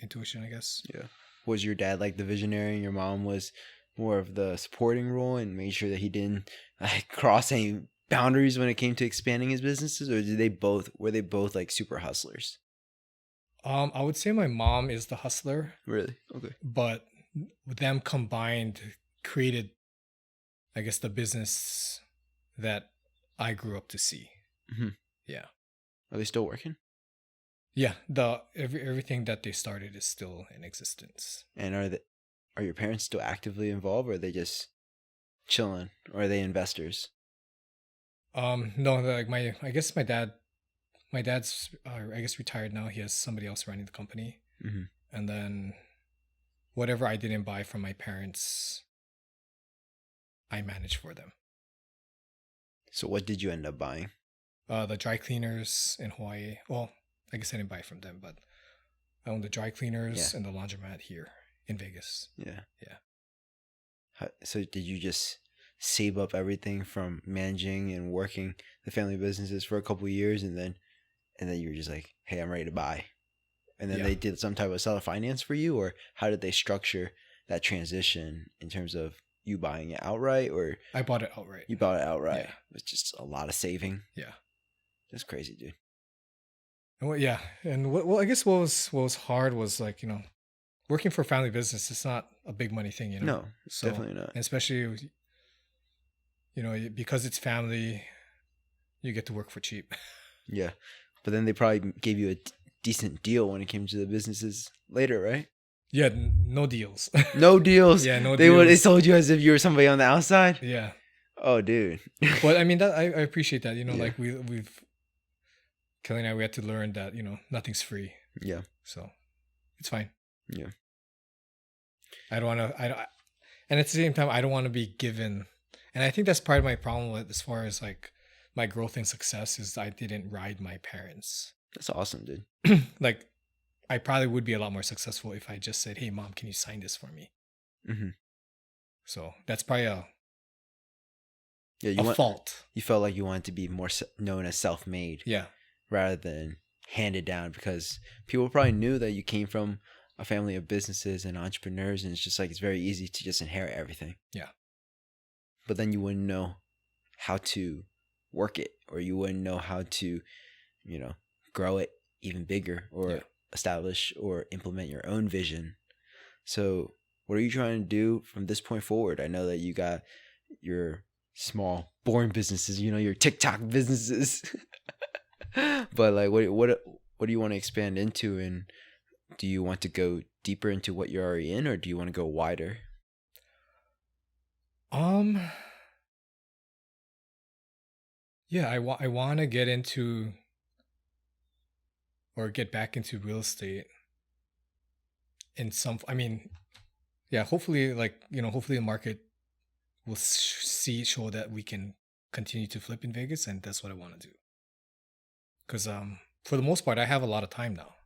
S2: intuition, I guess.
S1: Yeah. Was your dad like the visionary and your mom was more of the supporting role and made sure that he didn't like cross any boundaries when it came to expanding his businesses, or were they both like super hustlers?
S2: I would say my mom is the hustler.
S1: Really? Okay.
S2: But them combined created, I guess, the business that I grew up to see.
S1: Mm-hmm.
S2: Yeah.
S1: Are they still working?
S2: Yeah. Everything that they started is still in existence.
S1: And are your parents still actively involved, or are they just chilling, or are they investors?
S2: No, like I guess my dad's I guess retired now. He has somebody else running the company.
S1: Mm-hmm.
S2: And then whatever I didn't buy from my parents, I manage for them.
S1: So what did you end up buying?
S2: The dry cleaners in Hawaii. Well, I guess I didn't buy from them, but I own the dry cleaners and the laundromat here in Vegas.
S1: Yeah.
S2: Yeah.
S1: So did you just save up everything from managing and working the family businesses for a couple of years, and then you were just like, hey, I'm ready to buy? And then they did some type of seller finance for you, or how did they structure that transition in terms of you buying it outright, or
S2: I bought it outright.
S1: You bought it outright.
S2: Yeah.
S1: It's just a lot of saving.
S2: Yeah.
S1: That's crazy, dude.
S2: And I guess what was hard was like, working for a family business. It's not a big money thing,
S1: No, definitely not.
S2: And especially, because it's family, you get to work for cheap.
S1: Yeah, but then they probably gave you a decent deal when it came to the businesses later, right?
S2: Yeah, no deals.
S1: No deals.
S2: Yeah, no
S1: deals. They
S2: deals.
S1: told you as if you were somebody on the outside.
S2: Yeah.
S1: Oh, dude.
S2: But I mean, that I appreciate that. Like we've Kelly and I, we had to learn that nothing's free.
S1: Yeah.
S2: So it's fine.
S1: Yeah.
S2: I don't want to. And at the same time, I don't want to be given. And I think that's part of my problem with, as far as like my growth and success, is I didn't ride my parents.
S1: That's awesome, dude.
S2: Like, I probably would be a lot more successful if I just said, "Hey, mom, can you sign this for me?"
S1: Mm-hmm.
S2: So that's probably a fault.
S1: You felt like you wanted to be more known as self-made, rather than handed down, because people probably knew that you came from a family of businesses and entrepreneurs, and it's just like it's very easy to just inherit everything.
S2: Yeah.
S1: But then you wouldn't know how to work it, or you wouldn't know how to, grow it even bigger, or establish or implement your own vision. So what are you trying to do from this point forward? I know that you got your small, boring businesses, your TikTok businesses. But like, what do you want to expand into, and do you want to go deeper into what you're already in, or do you want to go wider?
S2: Yeah, I want to get into, or get back into real estate in some, hopefully, hopefully the market will show that we can continue to flip in Vegas, and that's what I want to do. Because for the most part, I have a lot of time now.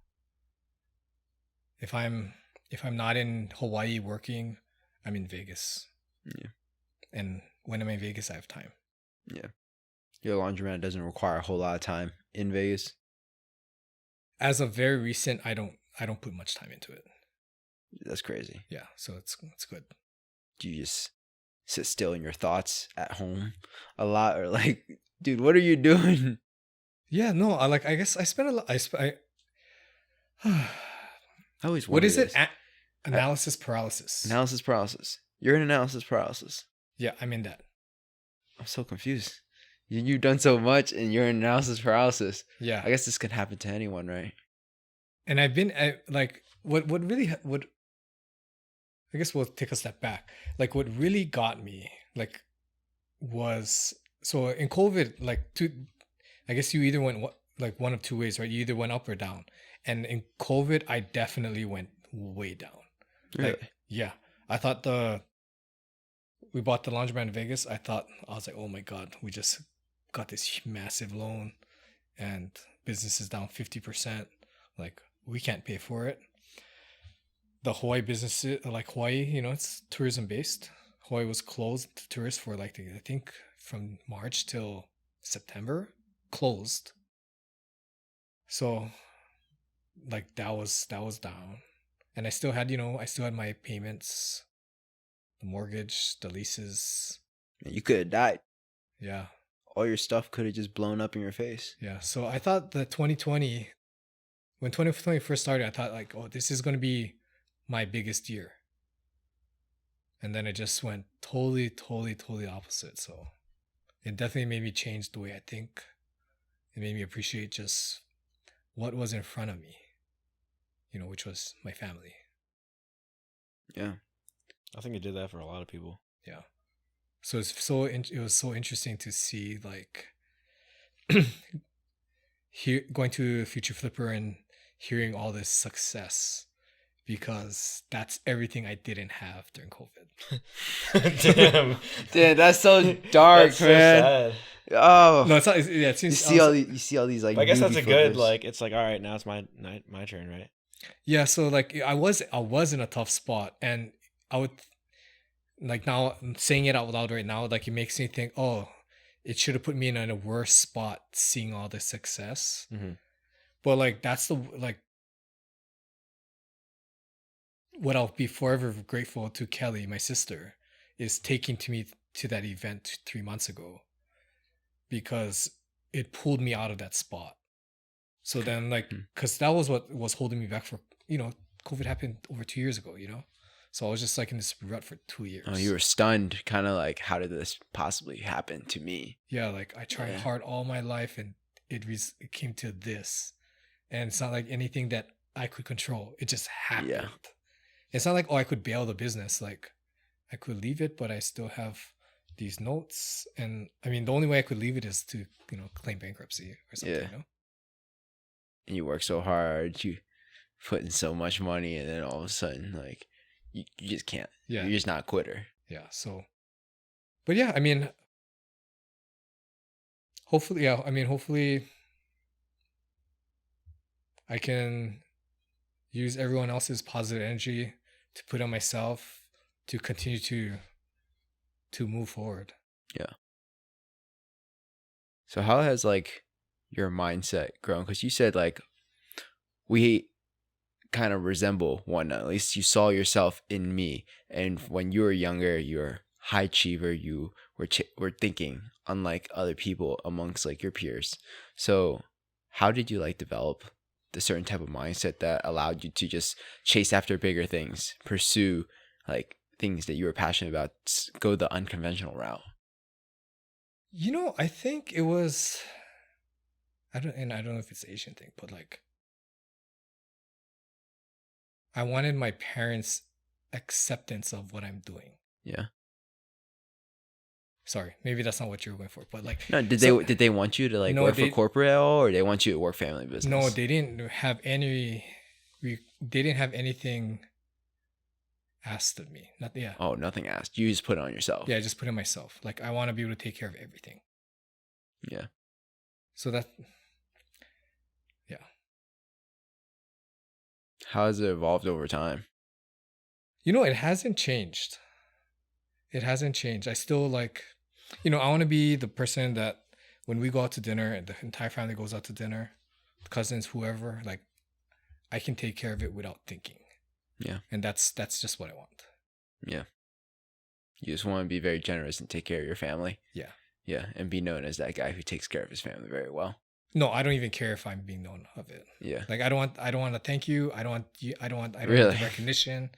S2: If I'm not in Hawaii working, I'm in Vegas.
S1: Yeah. And
S2: when I'm in Vegas, I have time.
S1: Yeah. Your laundromat doesn't require a whole lot of time in Vegas.
S2: As of very recent, I don't put much time into it.
S1: That's crazy.
S2: Yeah, so it's good.
S1: Do you just sit still in your thoughts at home a lot, or like, dude, what are you doing?
S2: Yeah, no, I guess I spend a lot. I
S1: always
S2: what is
S1: this.
S2: it? Analysis paralysis.
S1: Analysis paralysis. You're in analysis paralysis.
S2: Yeah, I'm in that.
S1: I'm so confused. You've done so much and you're in analysis paralysis.
S2: Yeah.
S1: I guess this could happen to anyone, right?
S2: And I've been like, what really, what, I guess we'll take a step back. Like, what really got me, like, was, so in COVID, like, I guess you either went like one of two ways, right? You either went up or down. And in COVID, I definitely went way down.
S1: Really?
S2: Like, yeah. I thought we bought the laundromat in Vegas. I was like, oh my God, we just got this massive loan and business is down 50%. Like, we can't pay for it. The Hawaii business, like Hawaii, it's tourism based. Hawaii was closed to tourists for like, I think from March till September, closed. So like that was down. And I still had my payments, the mortgage, the leases.
S1: You could have died.
S2: Yeah.
S1: All your stuff could have just blown up in your face.
S2: Yeah. So I thought that 2020, when 2020 first started, I thought like, oh, this is going to be my biggest year. And then it just went totally opposite. So it definitely made me change the way I think. It made me appreciate just what was in front of me, which was my family.
S1: Yeah.
S3: I think it did that for a lot of people.
S2: Yeah. So it was so interesting to see like going to Future Flipper and hearing all this success, because that's everything I didn't have during COVID.
S1: Damn, that's so dark,
S3: that's
S1: man.
S3: So sad.
S1: Oh
S2: no, it's not. Yeah, it seems,
S1: you see all these like.
S3: I guess that's a good
S1: flippers.
S3: like. It's like, all right, now it's my turn, right?
S2: Yeah. So like I was in a tough spot, and I would like, now saying it out loud right now, like it makes me think, oh, it should have put me in a worse spot seeing all this success.
S3: Mm-hmm.
S2: But like that's what I'll be forever grateful to Kelly, my sister, is taking me to that event 3 months ago, because it pulled me out of that spot. So then like, because that was what was holding me back for, COVID happened over 2 years ago, So I was just like in this rut for 2 years.
S1: Oh, you were stunned, kind of like, how did this possibly happen to me?
S2: Yeah, like I tried hard all my life and it came to this. And it's not like anything that I could control. It just happened. Yeah. It's not like, oh, I could bail the business. Like I could leave it, but I still have these notes. And I mean, the only way I could leave it is to, claim bankruptcy or something,
S1: And you work so hard, you put in so much money, and then all of a sudden, like, you just can't. Yeah. You're just not a quitter.
S2: Yeah. So, but yeah, I mean, hopefully I can use everyone else's positive energy to put on myself to continue to move forward.
S1: Yeah. So how has like your mindset grown? Because you said like we kind of resemble one. At least you saw yourself in me. And when you were younger, you were high achiever. You were thinking unlike other people amongst like your peers. So how did you like develop the certain type of mindset that allowed you to just chase after bigger things, pursue like things that you were passionate about, go the unconventional route?
S2: I think it was, I don't know if it's an Asian thing, but like I wanted my parents' acceptance of what I'm doing.
S1: Yeah.
S2: Sorry, maybe that's not what you were going for, but like,
S1: no, did they want you to like work for corporate at all, or they want you to work family business?
S2: No, they didn't have any. They didn't have anything asked of me.
S1: Oh, nothing asked. You just put it on yourself.
S2: Yeah, I just put it on myself. Like I want to be able to take care of everything.
S1: Yeah.
S2: So that. Yeah.
S1: How has it evolved over time?
S2: It hasn't changed. It hasn't changed. I still like, I want to be the person that when we go out to dinner and the entire family goes out to dinner, cousins, whoever, like I can take care of it without thinking.
S1: Yeah.
S2: And that's just what I want.
S1: Yeah. You just want to be very generous and take care of your family.
S2: Yeah.
S1: Yeah. And be known as that guy who takes care of his family very well.
S2: No, I don't even care if I'm being known of it.
S1: Yeah.
S2: Like I don't want to thank you. I don't want
S1: really?
S2: the recognition.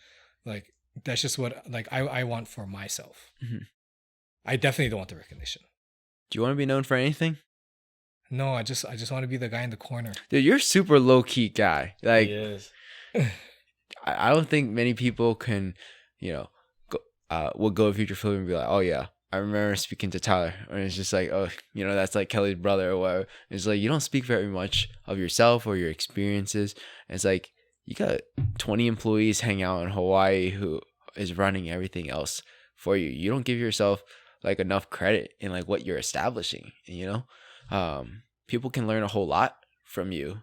S2: Like that's just what like I want for myself.
S1: Mhm.
S2: I definitely don't want the recognition.
S1: Do you want to be known for anything?
S2: No, I just want to be the guy in the corner.
S1: Dude, you're a super low key guy. Like,
S3: Yes.
S1: I don't think many people can, will go to Future Philly and be like, oh yeah, I remember speaking to Tyler, and it's just like, oh, that's like Kelly's brother or whatever. It's like you don't speak very much of yourself or your experiences. And it's like you got 20 employees hang out in Hawaii who is running everything else for you. You don't give yourself like enough credit in like what you're establishing. People can learn a whole lot from you.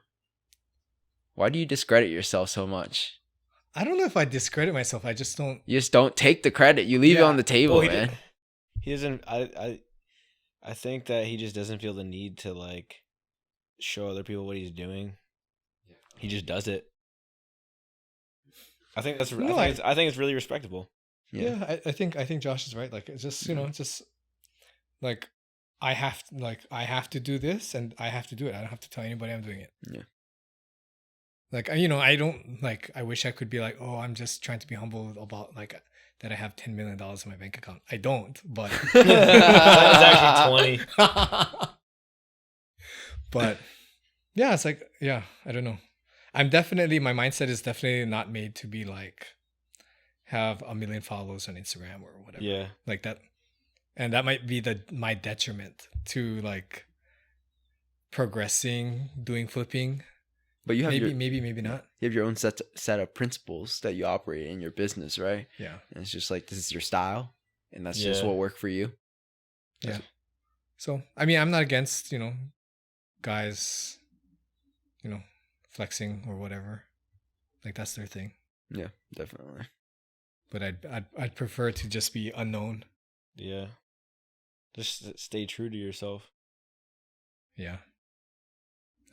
S1: Why do you discredit yourself so much?
S2: I don't know if I discredit myself. I just don't.
S1: You just don't take the credit. You leave it on the table, man.
S3: He doesn't. I think that he just doesn't feel the need to like show other people what he's doing. He just does it. I think that's. No, I think it's really respectable.
S2: Yeah, I think Josh is right. Like it's just it's just like I have to do this and I have to do it. I don't have to tell anybody I'm doing it.
S1: Yeah.
S2: Like I don't like. I wish I could be like, oh, I'm just trying to be humble about like that I have $10 million in my bank account. I don't, but
S3: that was actually
S2: 20. But yeah, it's like I don't know. My mindset is definitely not made to be like have 1 million followers on Instagram or whatever.
S3: Yeah,
S2: like that, and that might be my detriment to like progressing, doing flipping.
S1: But you have
S2: maybe not.
S1: You have your own set of principles that you operate in your business, right?
S2: Yeah.
S1: And it's just like this is your style, and that's just what worked for you.
S2: Yeah. So I mean, I'm not against guys, flexing or whatever. Like that's their thing.
S1: Yeah, definitely.
S2: But I'd prefer to just be unknown.
S3: Yeah. Just stay true to yourself.
S2: Yeah.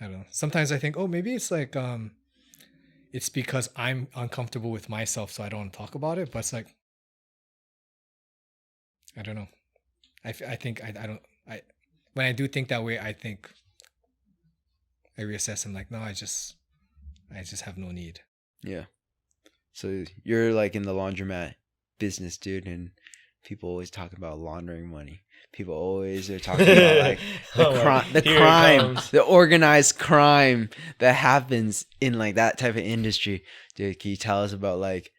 S2: I don't know. Sometimes I think, oh, maybe it's like, it's because I'm uncomfortable with myself, so I don't want to talk about it. But it's like, I don't know. I think when I do think that way, I think I reassess. I'm like, no, I just have no need.
S1: Yeah. So you're like in the laundromat business, dude, and people always talk about laundering money. People always are talking about like the organized crime that happens in like that type of industry. Dude, can you tell us about like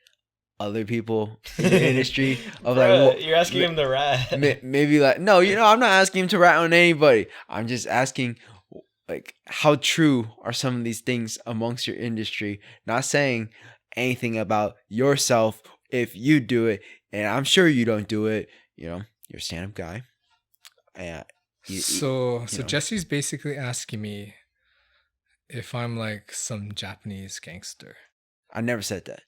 S1: other people in the industry of like
S3: you're asking him to rat?
S1: Maybe like no, I'm not asking him to rat on anybody. I'm just asking like how true are some of these things amongst your industry? Not saying anything about yourself if you do it, and I'm sure you don't do it. You're a stand-up guy.
S2: So Jesse's basically asking me if I'm like some Japanese gangster.
S1: I never said that.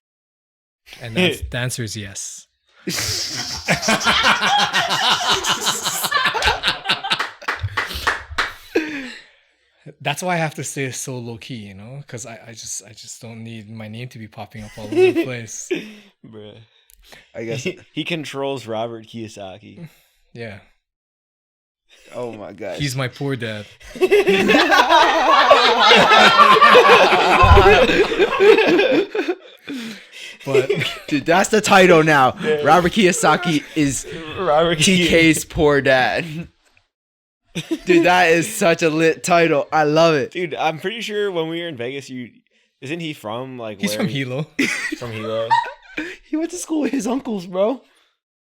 S2: And the answer is yes. That's why I have to stay so low key, because I just don't need my name to be popping up all over the place.
S3: Bruh.
S1: I guess
S3: he controls Robert Kiyosaki.
S2: Yeah.
S1: Oh my god.
S2: He's my poor dad.
S1: But dude, that's the title now. Yeah. Robert Kiyosaki is TK's poor dad. Dude, that is such a lit title. I love it.
S3: Dude, I'm pretty sure when we were in Vegas, isn't he from like
S2: he's from Hilo.
S3: From Hilo.
S1: He went to school with his uncles, bro.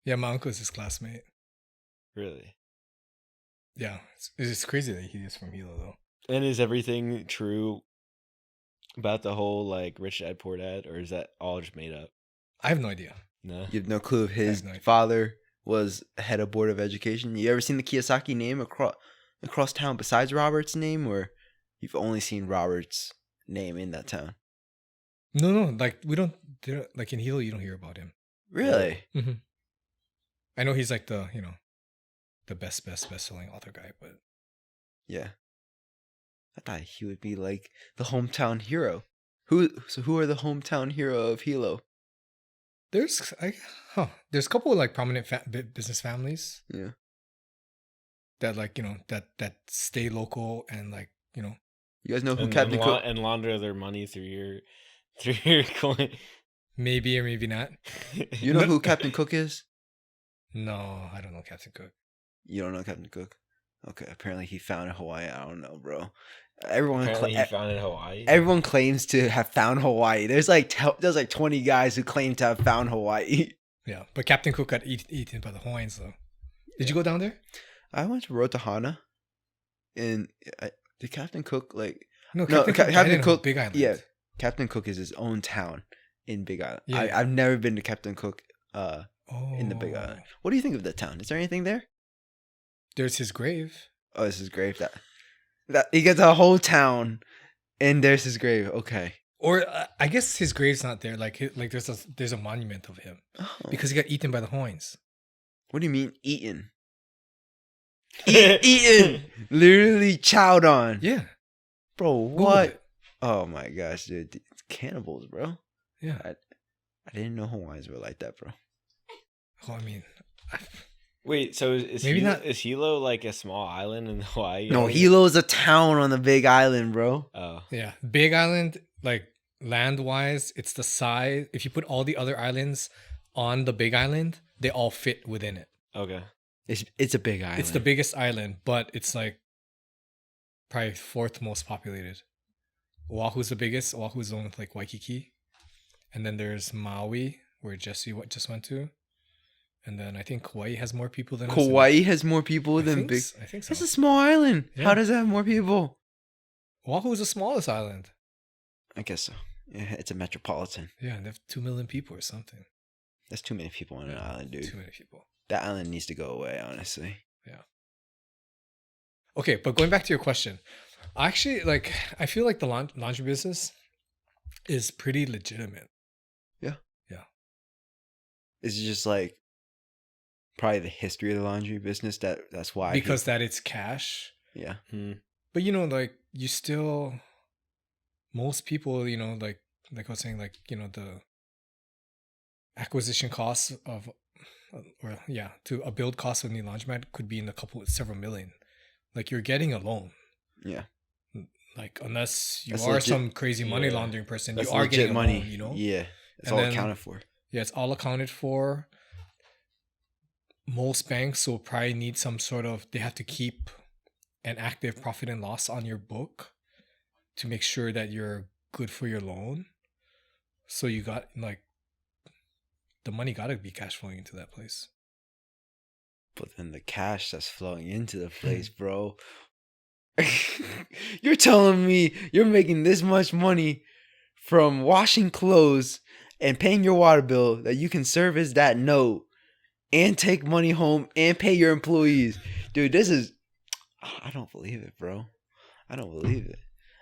S2: Yeah, my uncle is his classmate.
S3: Really?
S2: Yeah, it's crazy that he is from Hilo though.
S3: And is everything true about the whole like rich dad poor dad, or is that all just made up?
S2: I have no idea.
S3: No,
S1: you have no clue if his father was head of board of education. You ever seen the Kiyosaki name across town besides Robert's name, or you've only seen Robert's name in that town?
S2: No, like we don't like in Hilo. You don't hear about him.
S1: Really?
S2: Mm-hmm. I know he's like the the best-selling author guy, but
S1: yeah, I thought he would be like the hometown hero. Who are the hometown hero of Hilo?
S2: There's a couple of like prominent business families.
S1: Yeah.
S2: That like that stay local and like You
S1: guys know who Captain Cook
S3: and launder their money through your coin.
S2: Maybe or maybe not.
S1: You know who Captain Cook is?
S2: No, I don't know Captain Cook.
S1: You don't know Captain Cook? Okay, apparently he found Hawaii. I don't know, bro.
S3: Apparently he found in Hawaii.
S1: Everyone claims to have found Hawaii. There's like 20 guys who claim to have found Hawaii.
S2: Yeah, but Captain Cook got eaten by the Hawaiians though. Did you go down there?
S1: I went to Rotahana, and did Captain Cook like?
S2: No, Captain Cook, Big Island.
S1: Yeah, Captain Cook is his own town in Big Island.
S2: Yeah.
S1: I've never been to Captain Cook in the Big Island. What do you think of the town? Is there anything there?
S2: There's his grave.
S1: Oh, this is grave. That he gets a whole town, and there's his grave. Okay.
S2: Or I guess his grave's not there. Like there's a monument of him because he got eaten by the Hawaiians.
S1: What do you mean eaten? Eaten, literally chowed on.
S2: Yeah,
S1: bro. What? Oh my gosh, dude, it's cannibals, bro.
S2: Yeah,
S1: I didn't know Hawaiians were like that, bro.
S2: Oh, I mean,
S3: wait. So is
S2: maybe
S3: Hilo,
S2: not.
S3: Is Hilo like a small island in Hawaii?
S1: No, Hilo is a town on the Big Island, bro.
S3: Oh,
S2: yeah, Big Island, like land wise, it's the size. If you put all the other islands on the Big Island, they all fit within it.
S3: okay.
S1: It's a big island.
S2: It's the biggest island, but it's like probably 4th most populated. Oahu's the biggest. Oahu's the one with like Waikiki. And then there's Maui, where Jesse just went to. And then I think Hawaii has more people than us.
S1: Hawaii has more people than Big.
S2: I think so.
S1: It's a small island.
S2: Yeah.
S1: How does it have more people?
S2: Oahu is the smallest island.
S1: I guess so. Yeah, it's a metropolitan.
S2: Yeah, they have 2 million people or something.
S1: That's too many people on an island, dude.
S2: Too many people.
S1: That island needs to go away, honestly.
S2: Yeah. Okay, but going back to your question, actually, like, I feel like the laundry business is pretty legitimate.
S1: Yeah.
S2: Yeah.
S1: It's just like probably the history of the laundry business that's why.
S2: Because that it's cash.
S1: Yeah.
S2: But you know, like you still, most people, you know, like I was saying, like, you know, the acquisition costs of, to a build cost of a new laundromat could be in several million. Like you're getting a loan.
S1: Yeah.
S2: Like unless you
S1: That's
S2: are
S1: legit.
S2: some crazy money laundering person,
S1: That's
S2: you are getting
S1: money.
S2: a loan, you know?
S1: Yeah. It's
S2: And
S1: all
S2: then-
S1: accounted for.
S2: Yeah, it's all accounted for. Most banks will probably need some sort of, they have to keep an active profit and loss on your book to make sure that you're good for your loan. So you got like, the money got to be cash flowing into that place.
S1: But then the cash that's flowing into the place, bro. You're telling me you're making this much money from washing clothes and paying your water bill that you can service that note and take money home and pay your employees. Dude, I don't believe it, bro. I don't believe it.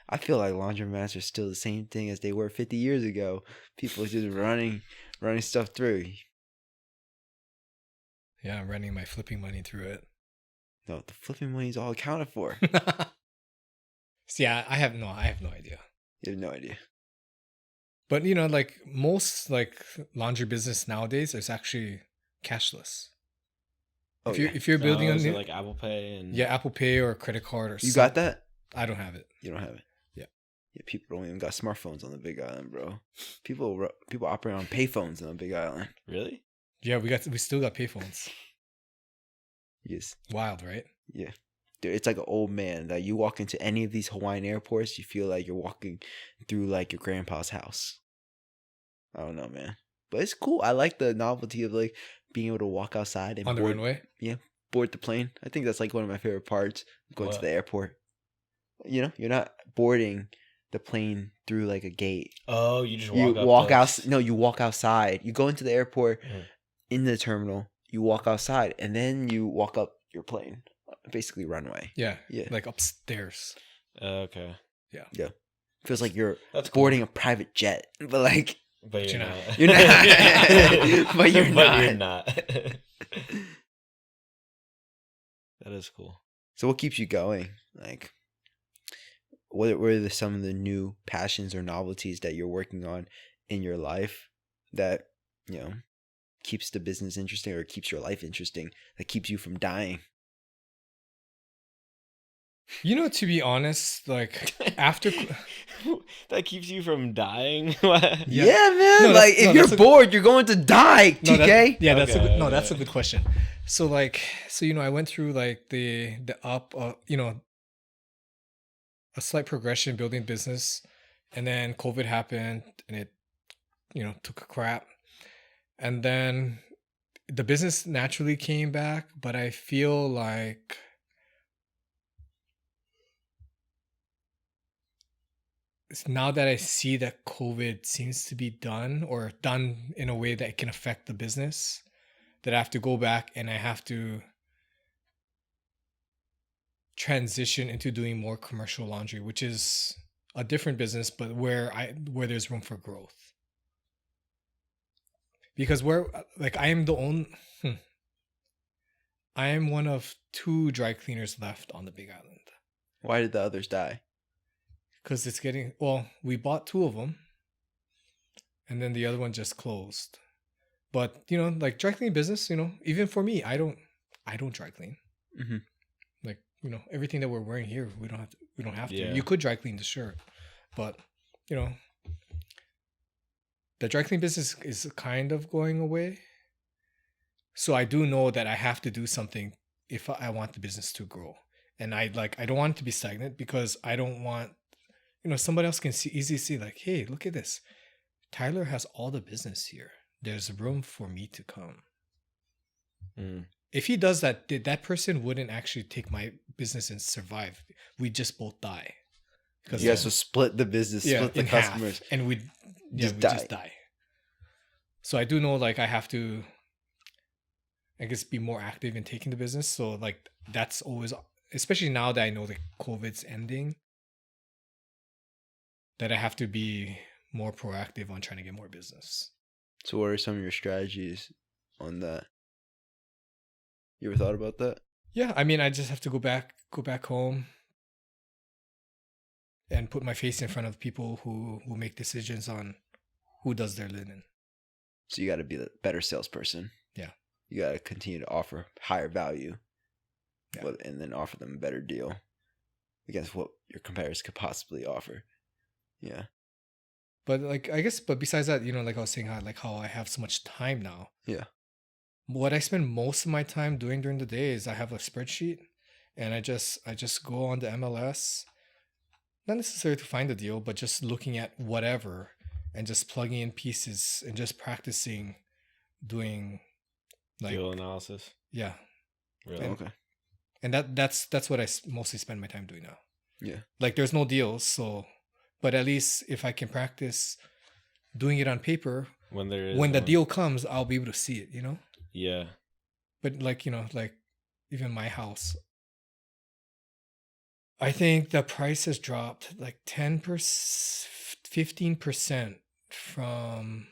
S1: I feel like laundromats are still the same thing as they were 50 years ago. People just running stuff through.
S2: Yeah, I'm running my flipping money through it.
S1: No, the flipping money is all accounted for.
S2: So yeah, I have no idea.
S1: You have no idea.
S2: But you know, like most like laundry business nowadays is actually cashless.
S1: Oh,
S2: if you're building
S3: is
S2: a
S3: it
S2: new,
S3: like Apple Pay and
S2: Apple Pay or credit card or
S1: you got that?
S2: I don't have it.
S1: You don't have it.
S2: Yeah.
S1: Yeah. People don't even got smartphones on the Big Island, bro. People operate on payphones on the Big Island.
S3: really?
S2: Yeah, we still got payphones.
S1: Yes.
S2: Wild, right?
S1: Yeah. Dude, it's like an old man that you walk into any of these Hawaiian airports, you feel like you're walking through like your grandpa's house. I don't know, man. But it's cool. I like the novelty of like being able to walk outside and
S2: On the runway.
S1: Yeah, board the plane. I think that's like one of my favorite parts. Going to the airport. You know, you're not boarding the plane through like a gate.
S3: Oh, you just
S1: walk out. No, you walk outside. You go into the airport in the terminal. You walk outside and then you walk up your plane, basically runway.
S2: Yeah.
S1: Yeah.
S2: Like upstairs.
S3: Okay.
S2: Yeah.
S1: Feels like you're
S3: That's cool.
S1: boarding a private jet, but like
S3: But you're
S2: You're
S3: not.
S1: you're not. But you're not.
S3: not. That is cool.
S1: So what keeps you going? Like, what are some of the new passions or novelties that you're working on in your life that, you know, keeps the business interesting or keeps your life interesting, that keeps you from dying?
S2: To be honest, like after
S3: that keeps you from dying.
S1: Yeah, man. No, like if you're bored, you're going to die. TK.
S2: That's a good question. So I went through like the up, a slight progression building business, and then COVID happened, and it, took a crap, and then the business naturally came back, but I feel like now that I see that COVID seems to be done or done in a way that it can affect the business, that I have to go back and I have to transition into doing more commercial laundry, which is a different business, but where there's room for growth. Because I am one of 2 dry cleaners left on the Big Island.
S1: Why did the others die?
S2: Because we bought 2 of them, and then the other one just closed. But like dry cleaning business, even for me, I don't dry clean.
S1: Mm-hmm.
S2: Like everything that we're wearing here, we don't have to.
S3: Yeah.
S2: You could dry clean the shirt, but the dry clean business is kind of going away. So I do know that I have to do something if I want the business to grow, and I don't want it to be stagnant, because I don't want somebody else can easily see like, hey, look at this. Tyler has all the business here. There's room for me to come.
S3: Mm.
S2: If he does that, that person wouldn't actually take my business and survive. We'd just both die.
S1: Because you guys will split the business, split the customers.
S2: Half, and we'd just die. So I do know like I have to, I guess, be more active in taking the business. So like that's always, especially now that I know that COVID's ending, that I have to be more proactive on trying to get more business.
S1: So what are some of your strategies on that? You ever thought about that?
S2: Yeah, I mean, I just have to go back home and put my face in front of people who make decisions on who does their linen.
S1: So you got to be the better salesperson.
S2: Yeah.
S1: You got to continue to offer higher value,
S2: yeah,
S1: and then offer them a better deal against what your competitors could possibly offer. Yeah.
S2: But besides that, like I was saying, how I have so much time now.
S1: Yeah.
S2: What I spend most of my time doing during the day is I have a spreadsheet, and I just go on the MLS, not necessarily to find a deal, but just looking at whatever and just plugging in pieces and just practicing doing like
S3: deal analysis.
S2: Yeah.
S3: Really?
S1: Okay.
S2: And that's what I mostly spend my time doing now.
S1: Yeah.
S2: Like there's no deals, but at least if I can practice doing it on paper, when the deal comes, I'll be able to see it,
S3: Yeah.
S2: But like even my house, I think the price has dropped like 10%, 15% from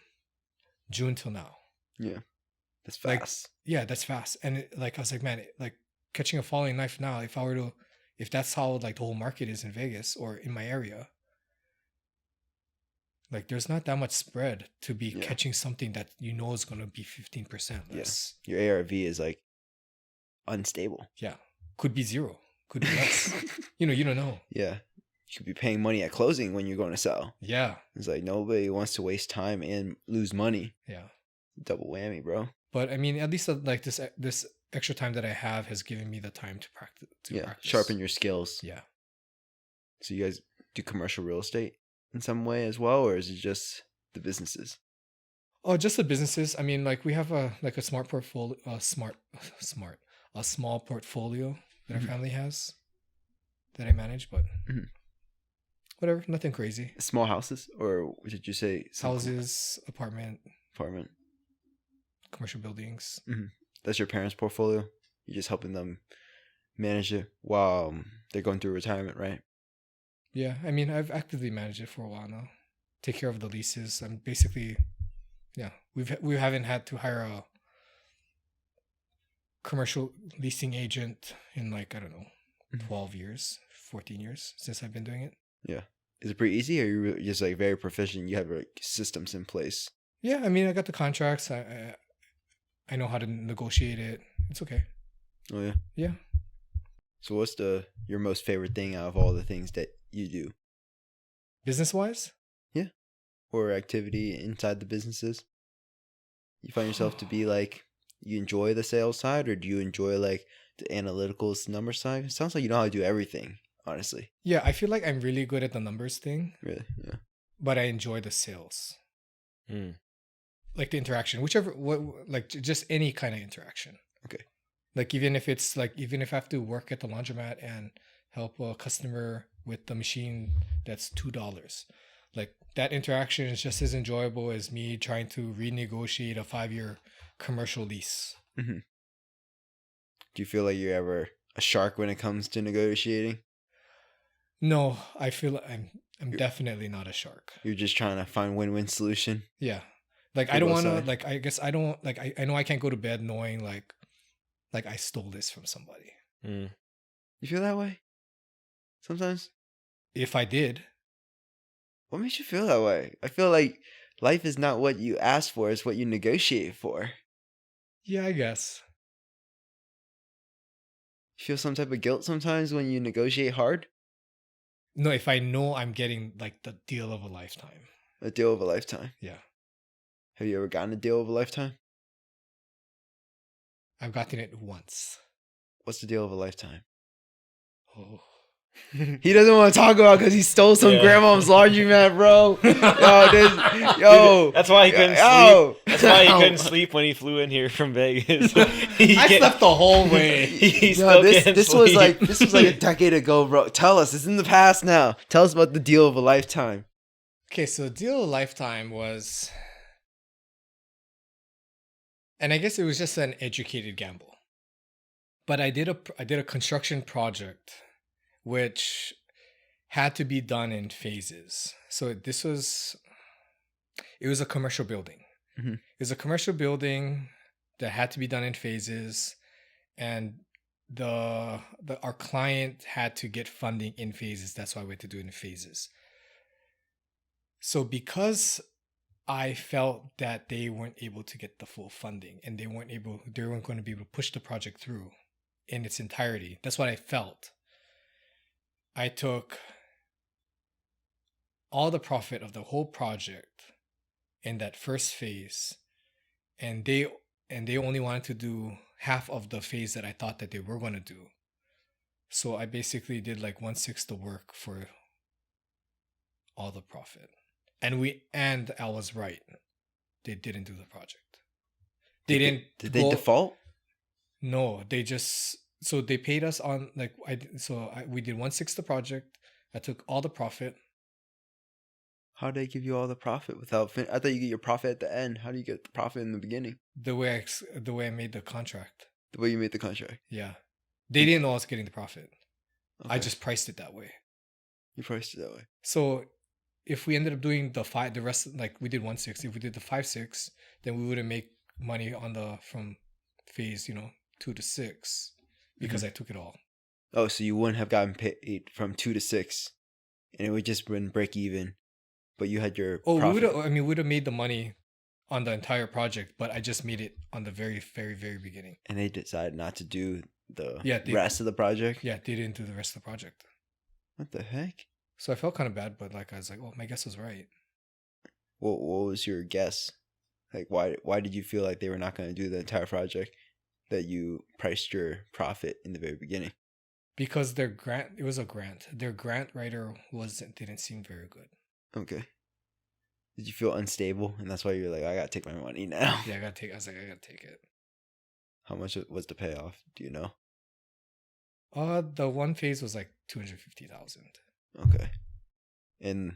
S2: June till now.
S1: Yeah. That's fast.
S2: That's fast. And I was like, man, like catching a falling knife now, if that's how like the whole market is in Vegas or in my area, like there's not that much spread to be catching something that is going to be 15% less.
S1: Yeah. Your ARV is like unstable.
S2: Yeah. Could be 0. Could be less. You don't know.
S1: Yeah. You could be paying money at closing when you're going to sell.
S2: Yeah.
S1: It's like nobody wants to waste time and lose money.
S2: Yeah.
S1: Double whammy, bro.
S2: But I mean, at least like this extra time that I have has given me the time to practice.
S1: Sharpen your skills.
S2: Yeah. So
S1: you guys do commercial real estate in some way as well, or is it just the businesses?
S2: Oh, just the businesses. I mean, like we have a smart portfolio, a small portfolio that our family has that I manage, but whatever, nothing crazy.
S1: Small houses, or did you say
S2: houses, apartment, commercial buildings?
S1: Mm-hmm. That's your parents' portfolio. You're just helping them manage it while they're going through retirement, right?
S2: Yeah, I mean, I've actively managed it for a while now. Take care of the leases. I'm basically, we haven't had to hire a commercial leasing agent in 12 years, 14 years since I've been doing it.
S1: Yeah. Is it pretty easy, or are you just very proficient? You have systems in place?
S2: Yeah, I mean, I got the contracts. I know how to negotiate it. It's okay.
S1: Oh, yeah?
S2: Yeah.
S1: So what's your most favorite thing out of all the things that you do?
S2: Business-wise?
S1: Yeah. Or activity inside the businesses? You find yourself to be like, you enjoy the sales side, or do you enjoy like the analyticals number side? It sounds like you know how to do everything, honestly.
S2: Yeah, I feel like I'm really good at the numbers thing.
S1: Really? Yeah.
S2: But I enjoy the sales.
S3: Mm.
S2: Like the interaction, like just any kind of interaction.
S1: Okay.
S2: Like even if I have to work at the laundromat and help a customer with the machine that's $2, like that interaction is just as enjoyable as me trying to renegotiate a 5-year commercial lease.
S1: Mm-hmm. Do you feel like you're ever a shark when it comes to negotiating?
S2: No, I feel I'm definitely not a shark.
S1: You're just trying to find win-win solution.
S2: Yeah. Like I don't want to, like, I guess I don't, like, I know I can't go to bed knowing like I stole this from somebody.
S3: Mm.
S1: You feel that way? Sometimes?
S2: If I did.
S1: What makes you feel that way? I feel like life is not what you ask for, it's what you negotiate for.
S2: Yeah, I guess.
S1: You feel some type of guilt sometimes when you negotiate hard?
S2: No, if I know I'm getting like the deal of a lifetime.
S1: A deal of a lifetime?
S2: Yeah.
S1: Have you ever gotten a deal of a lifetime?
S2: I've gotten it once.
S1: What's the deal of a lifetime?
S2: Oh.
S1: He doesn't want to talk about because he stole some grandma's laundromat, bro. Yo,
S3: that's why he couldn't sleep. That's why he couldn't sleep when he flew in here from Vegas.
S2: I slept the whole way.
S1: This was like a decade ago, bro. Tell us, it's in the past now. Tell us about the deal of a lifetime.
S2: Okay, so the deal of a lifetime was, and I guess it was just an educated gamble. But I did a construction project which had to be done in phases. So it was a commercial building.
S1: Mm-hmm.
S2: It was a commercial building that had to be done in phases, and our client had to get funding in phases. That's why we had to do it in phases. So because I felt that they weren't able to get the full funding and they weren't going to be able to push the project through in its entirety. That's what I felt. I took all the profit of the whole project in that first phase, and they only wanted to do half of the phase that I thought that they were going to do. So I basically did like 1/6 the work for all the profit. And I was right. They didn't do the project. Did
S1: they default?
S2: No, so they paid us on like we did 1/6 the project. I took all the profit.
S1: How do they give you all the profit without? I thought you get your profit at the end. How do you get the profit in the beginning?
S2: The way I made the contract.
S1: The way you made the contract.
S2: Yeah, they didn't know I was getting the profit.
S1: Okay.
S2: I just priced it that way.
S1: You priced it that way.
S2: So if we ended up doing the rest, like we did 1/6. If we did the 5/6, then we wouldn't make money on from phase 2 to 6 because I took it all.
S1: Oh, so you wouldn't have gotten paid from 2 to 6, and it would just been break even, but you had your profit.
S2: we would have made the money on the entire project, but I just made it on the very, very, very beginning.
S1: And they decided not to do the
S2: rest
S1: of the project?
S2: Yeah, they didn't do the rest of the project.
S1: What the heck?
S2: So I felt kind of bad, but like I was like, oh, my guess was right.
S1: What was your guess? Like, why did you feel like they were not going to do the entire project that you priced your profit in the very beginning?
S2: Because it was a grant. Their grant writer didn't seem very good.
S1: Okay. Did you feel unstable? And that's why you're like, I got to take my money now.
S2: Yeah, I got to take it.
S1: How much was the payoff? Do you know?
S2: The one phase was like $250,000.
S1: Okay. And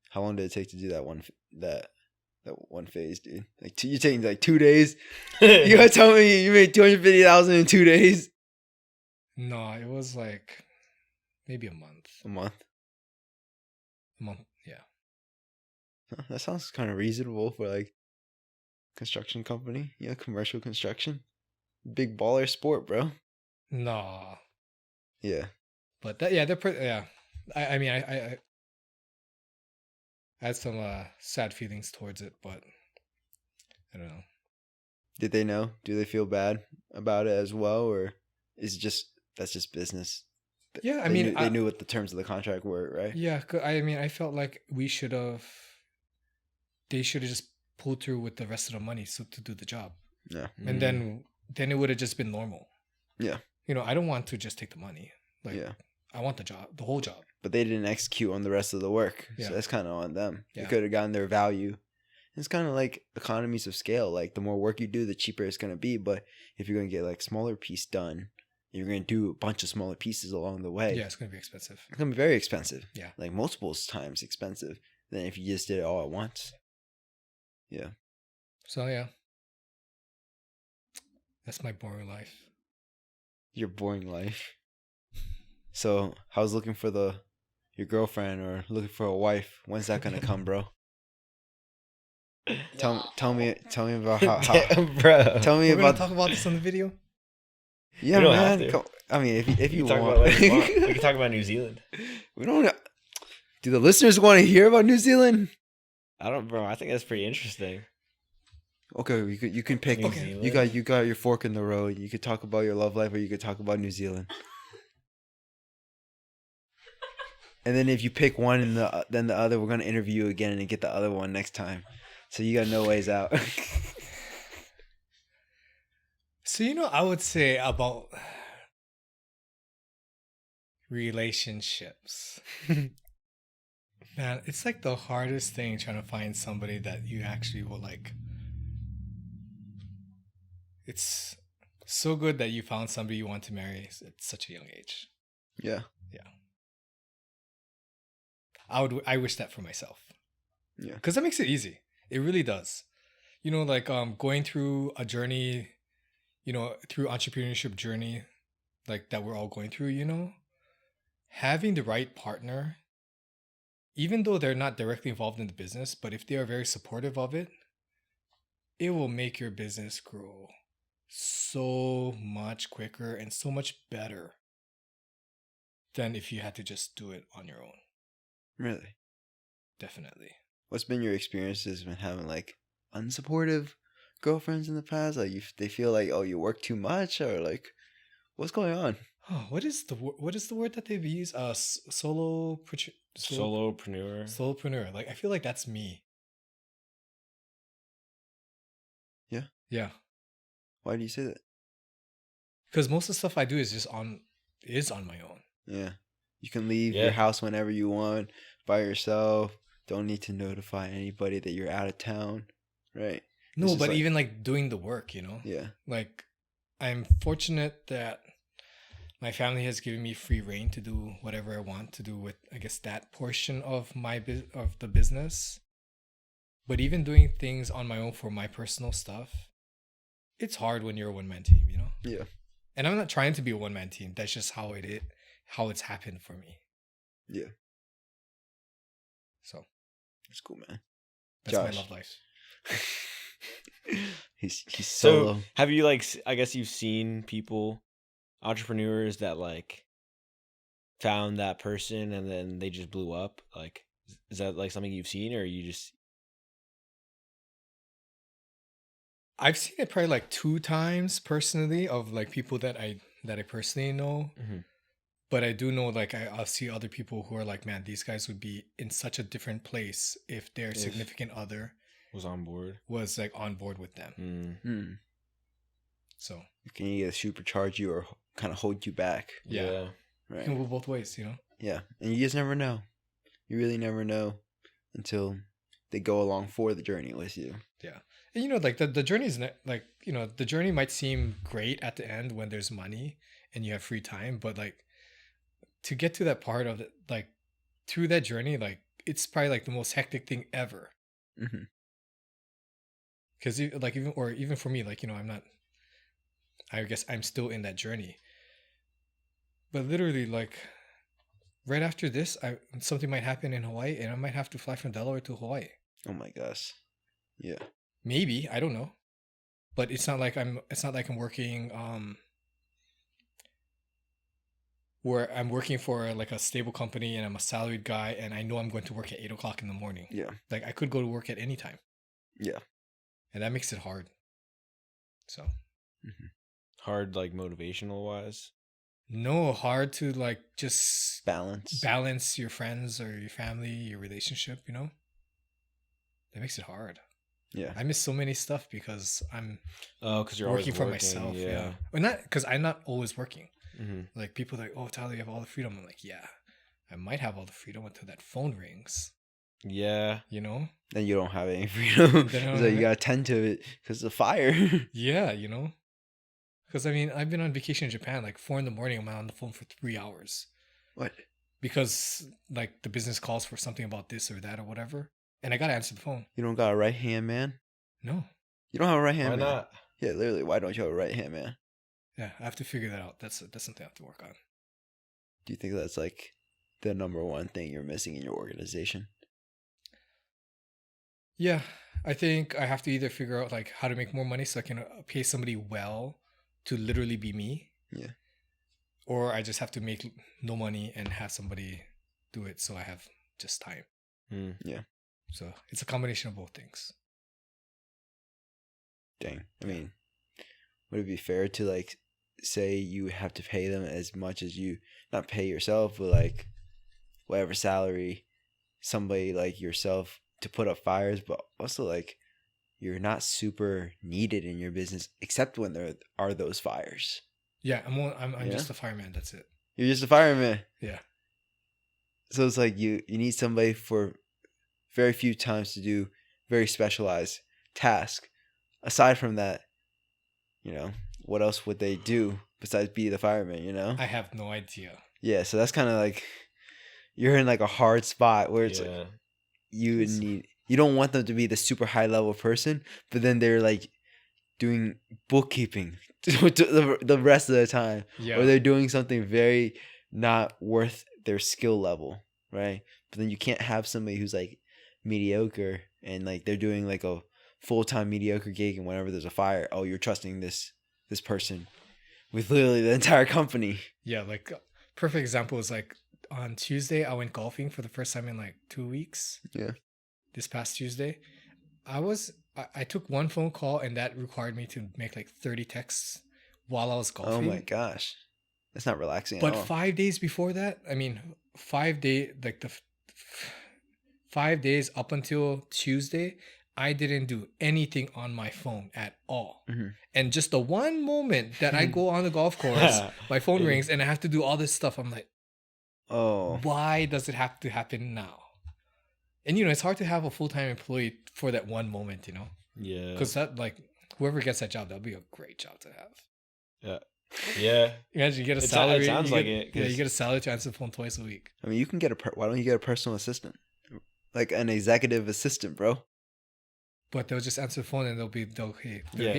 S1: how long did it take to do that one phase, dude? Like you're taking like 2 days? You gotta tell me you made $250,000 in 2 days?
S2: No, it was like maybe a month.
S1: A month?
S2: A month, yeah.
S1: That sounds kind of reasonable for like construction company. Yeah, commercial construction. Big baller sport, bro.
S2: No.
S1: Yeah.
S2: But they're pretty, yeah. I mean, I had some sad feelings towards it, but I don't know.
S1: Did they know? Do they feel bad about it as well, or is it that's just business?
S2: Yeah, I
S1: they
S2: mean,
S1: they knew what the terms of the contract were, right?
S2: Yeah, I mean, I felt like they should have just pulled through with the rest of the money to do the job.
S1: Yeah.
S2: And then it would have just been normal.
S1: Yeah.
S2: I don't want to just take the money. Like,
S1: yeah.
S2: I want the job, the whole job.
S1: But they didn't execute on the rest of the work.
S2: Yeah.
S1: So that's kind of on them.
S2: Yeah.
S1: They could have gotten their value. It's kind of like economies of scale. Like the more work you do, the cheaper it's going to be. But if you're going to get like smaller piece done, you're going to do a bunch of smaller pieces along the way.
S2: Yeah, it's going to be expensive.
S1: It's going to be very expensive.
S2: Yeah.
S1: Like multiple times expensive than if you just did it all at once. Yeah.
S2: So, yeah. That's my boring life.
S1: Your boring life. So, how's looking for your girlfriend or looking for a wife? When's that gonna come, bro? Tell me about how
S3: bro.
S1: Tell me
S2: We're gonna
S1: about
S2: talk about this on the video.
S1: Yeah,
S3: don't
S1: man.
S3: have to.
S1: I mean, if you
S3: talk
S1: want,
S3: about whatever you want. We can talk about New Zealand.
S1: We don't. Do the listeners want to hear about New Zealand?
S3: I don't, bro. I think that's pretty interesting.
S1: Okay, you can pick.
S3: New
S1: Okay.
S3: Zealand.
S1: You got your fork in the road. You could talk about your love life, or you could talk about New Zealand. And then if you pick one and then the other, we're gonna interview you again and get the other one next time. So you got no ways out.
S2: So, I would say about relationships. Man, it's like the hardest thing trying to find somebody that you actually will like. It's so good that you found somebody you want to marry at such a young age.
S1: Yeah.
S2: Yeah. I wish that for myself.
S1: Yeah.
S2: Because that makes it easy. It really does. Like going through a journey, through entrepreneurship journey, like that we're all going through, having the right partner, even though they're not directly involved in the business, but if they are very supportive of it, it will make your business grow so much quicker and so much better than if you had to just do it on your own.
S1: Really?
S2: Definitely.
S1: What's been your experiences when having like unsupportive girlfriends in the past? Like they feel like, oh, you work too much, or like, what's going on?
S2: Oh, what is the word that they've used? Solopreneur. Solopreneur. Like I feel like that's me.
S1: Yeah.
S2: Yeah.
S1: Why do you say that?
S2: Because most of the stuff I do is on my own.
S1: Yeah. You can leave your house whenever you want by yourself. Don't need to notify anybody that you're out of town. Right.
S2: No, but even like doing the work,
S1: Yeah.
S2: Like I'm fortunate that my family has given me free reign to do whatever I want to do with, I guess, that portion of of the business. But even doing things on my own for my personal stuff, it's hard when you're a one-man team,
S1: Yeah.
S2: And I'm not trying to be a one-man team. That's just how it's happened for me.
S1: Yeah.
S2: So
S1: that's cool, man.
S2: That's
S1: Josh.
S2: my love life.
S1: he's solo.
S3: So have you I guess you've seen entrepreneurs that like found that person and then they just blew up? Like, is that like something you've seen, or you just?
S2: I've seen it probably like 2 times personally of like people that I personally know.
S3: Mm-hmm.
S2: But I do know like I'll see other people who are like, man, these guys would be in such a different place if their significant other was like on board with them.
S1: Mm-hmm.
S2: So
S1: can you supercharge you or kind of hold you back?
S2: Yeah.
S1: Right.
S2: It can go both ways,
S1: Yeah. And you just never know. You really never know until they go along for the journey with you.
S2: Yeah. And like the journey is like, the journey might seem great at the end when there's money and you have free time, but like to get to that part of it, like through that journey, like it's probably like the most hectic thing ever.
S1: Mm-hmm.
S2: Because like even for me, like I guess I'm still in that journey. But literally, like right after this, something might happen in Hawaii, and I might have to fly from Delaware to Hawaii.
S1: Oh my gosh. Yeah.
S2: Maybe, I don't know. But it's not like I'm working where I'm working for like a stable company and I'm a salaried guy and I know I'm going to work at 8:00 in the morning.
S1: Yeah.
S2: Like I could go to work at any time.
S1: Yeah.
S2: And that makes it hard. So
S1: mm-hmm.
S3: Hard, like motivational wise.
S2: No, hard to like just
S1: balance
S2: your friends or your family, your relationship, you know? That makes it hard.
S1: Yeah.
S2: I miss so many stuff because I'm
S3: because you're
S2: working
S3: always
S2: for myself. Yeah. Well, not because I'm not always working.
S3: Mm-hmm.
S2: Like people are like, oh, Tyler, you have all the freedom. I'm like, yeah, I might have all the freedom until that phone rings.
S3: Yeah.
S2: You know?
S1: Then you don't have any freedom. So you gotta tend to it because of the fire.
S2: Yeah, you know? Because I mean, I've been on vacation in Japan, like 4 a.m. I'm on the phone for 3 hours.
S1: What?
S2: Because like the business calls for something about this or that or whatever. And I gotta answer the phone.
S1: You don't got a right hand man?
S2: No.
S1: You don't have a right hand man?
S3: Why not?
S1: Yeah, literally, why don't you have a right hand man?
S2: Yeah, I have to figure that out. That's something I have to work on.
S1: Do you think that's like the number one thing you're missing in your organization?
S2: Yeah, I think I have to either figure out like how to make more money so I can pay somebody well to literally be me.
S1: Yeah.
S2: Or I just have to make no money and have somebody do it so I have just time.
S1: Yeah.
S2: So it's a combination of both things.
S1: Dang. I mean, would it be fair to like say you have to pay them as much as you not pay yourself, but like whatever salary somebody like yourself to put up fires, but also like you're not super needed in your business except when there are those fires.
S2: Yeah, I'm just a fireman. That's it.
S1: You're just a fireman.
S2: Yeah.
S1: So it's like you need somebody for very few times to do very specialized task. Aside from that, you know, what else would they do besides be the fireman, you know?
S2: I have no idea.
S1: Yeah, so that's kind of like you're in like a hard spot where it's like you don't want them to be the super high level person, but then they're like doing bookkeeping the rest of the time. Yeah. Or they're doing something very not worth their skill level, right? But then you can't have somebody who's like mediocre and like they're doing like a full-time mediocre gig, and whenever there's a fire, oh, you're trusting this person with literally the entire company. Yeah,
S2: like perfect example is like on Tuesday I went golfing for the first time in like 2 weeks.
S1: Yeah.
S2: This past Tuesday, I took one phone call and that required me to make like 30 texts while I was golfing.
S1: Oh my gosh. That's not relaxing
S2: at all.
S1: But
S2: 5 days before that, I mean, 5 days, like the 5 days up until Tuesday, I didn't do anything on my phone at all. Mm-hmm. And just the one moment that I go on the golf course, my phone rings and I have to do all this stuff. I'm like, oh, why does it have to happen now? And, you know, it's hard to have a full-time employee for that one moment, you know?
S3: Yeah.
S2: Because that, like, whoever gets that job, that'll be a great job to have.
S3: Yeah. Yeah.
S2: Imagine you get a salary.
S3: It sounds like it.
S2: Yeah, you get a salary to answer the phone twice a week.
S1: I mean, you can get why don't you get a personal assistant? Like an executive assistant, bro.
S2: But they'll just answer the phone and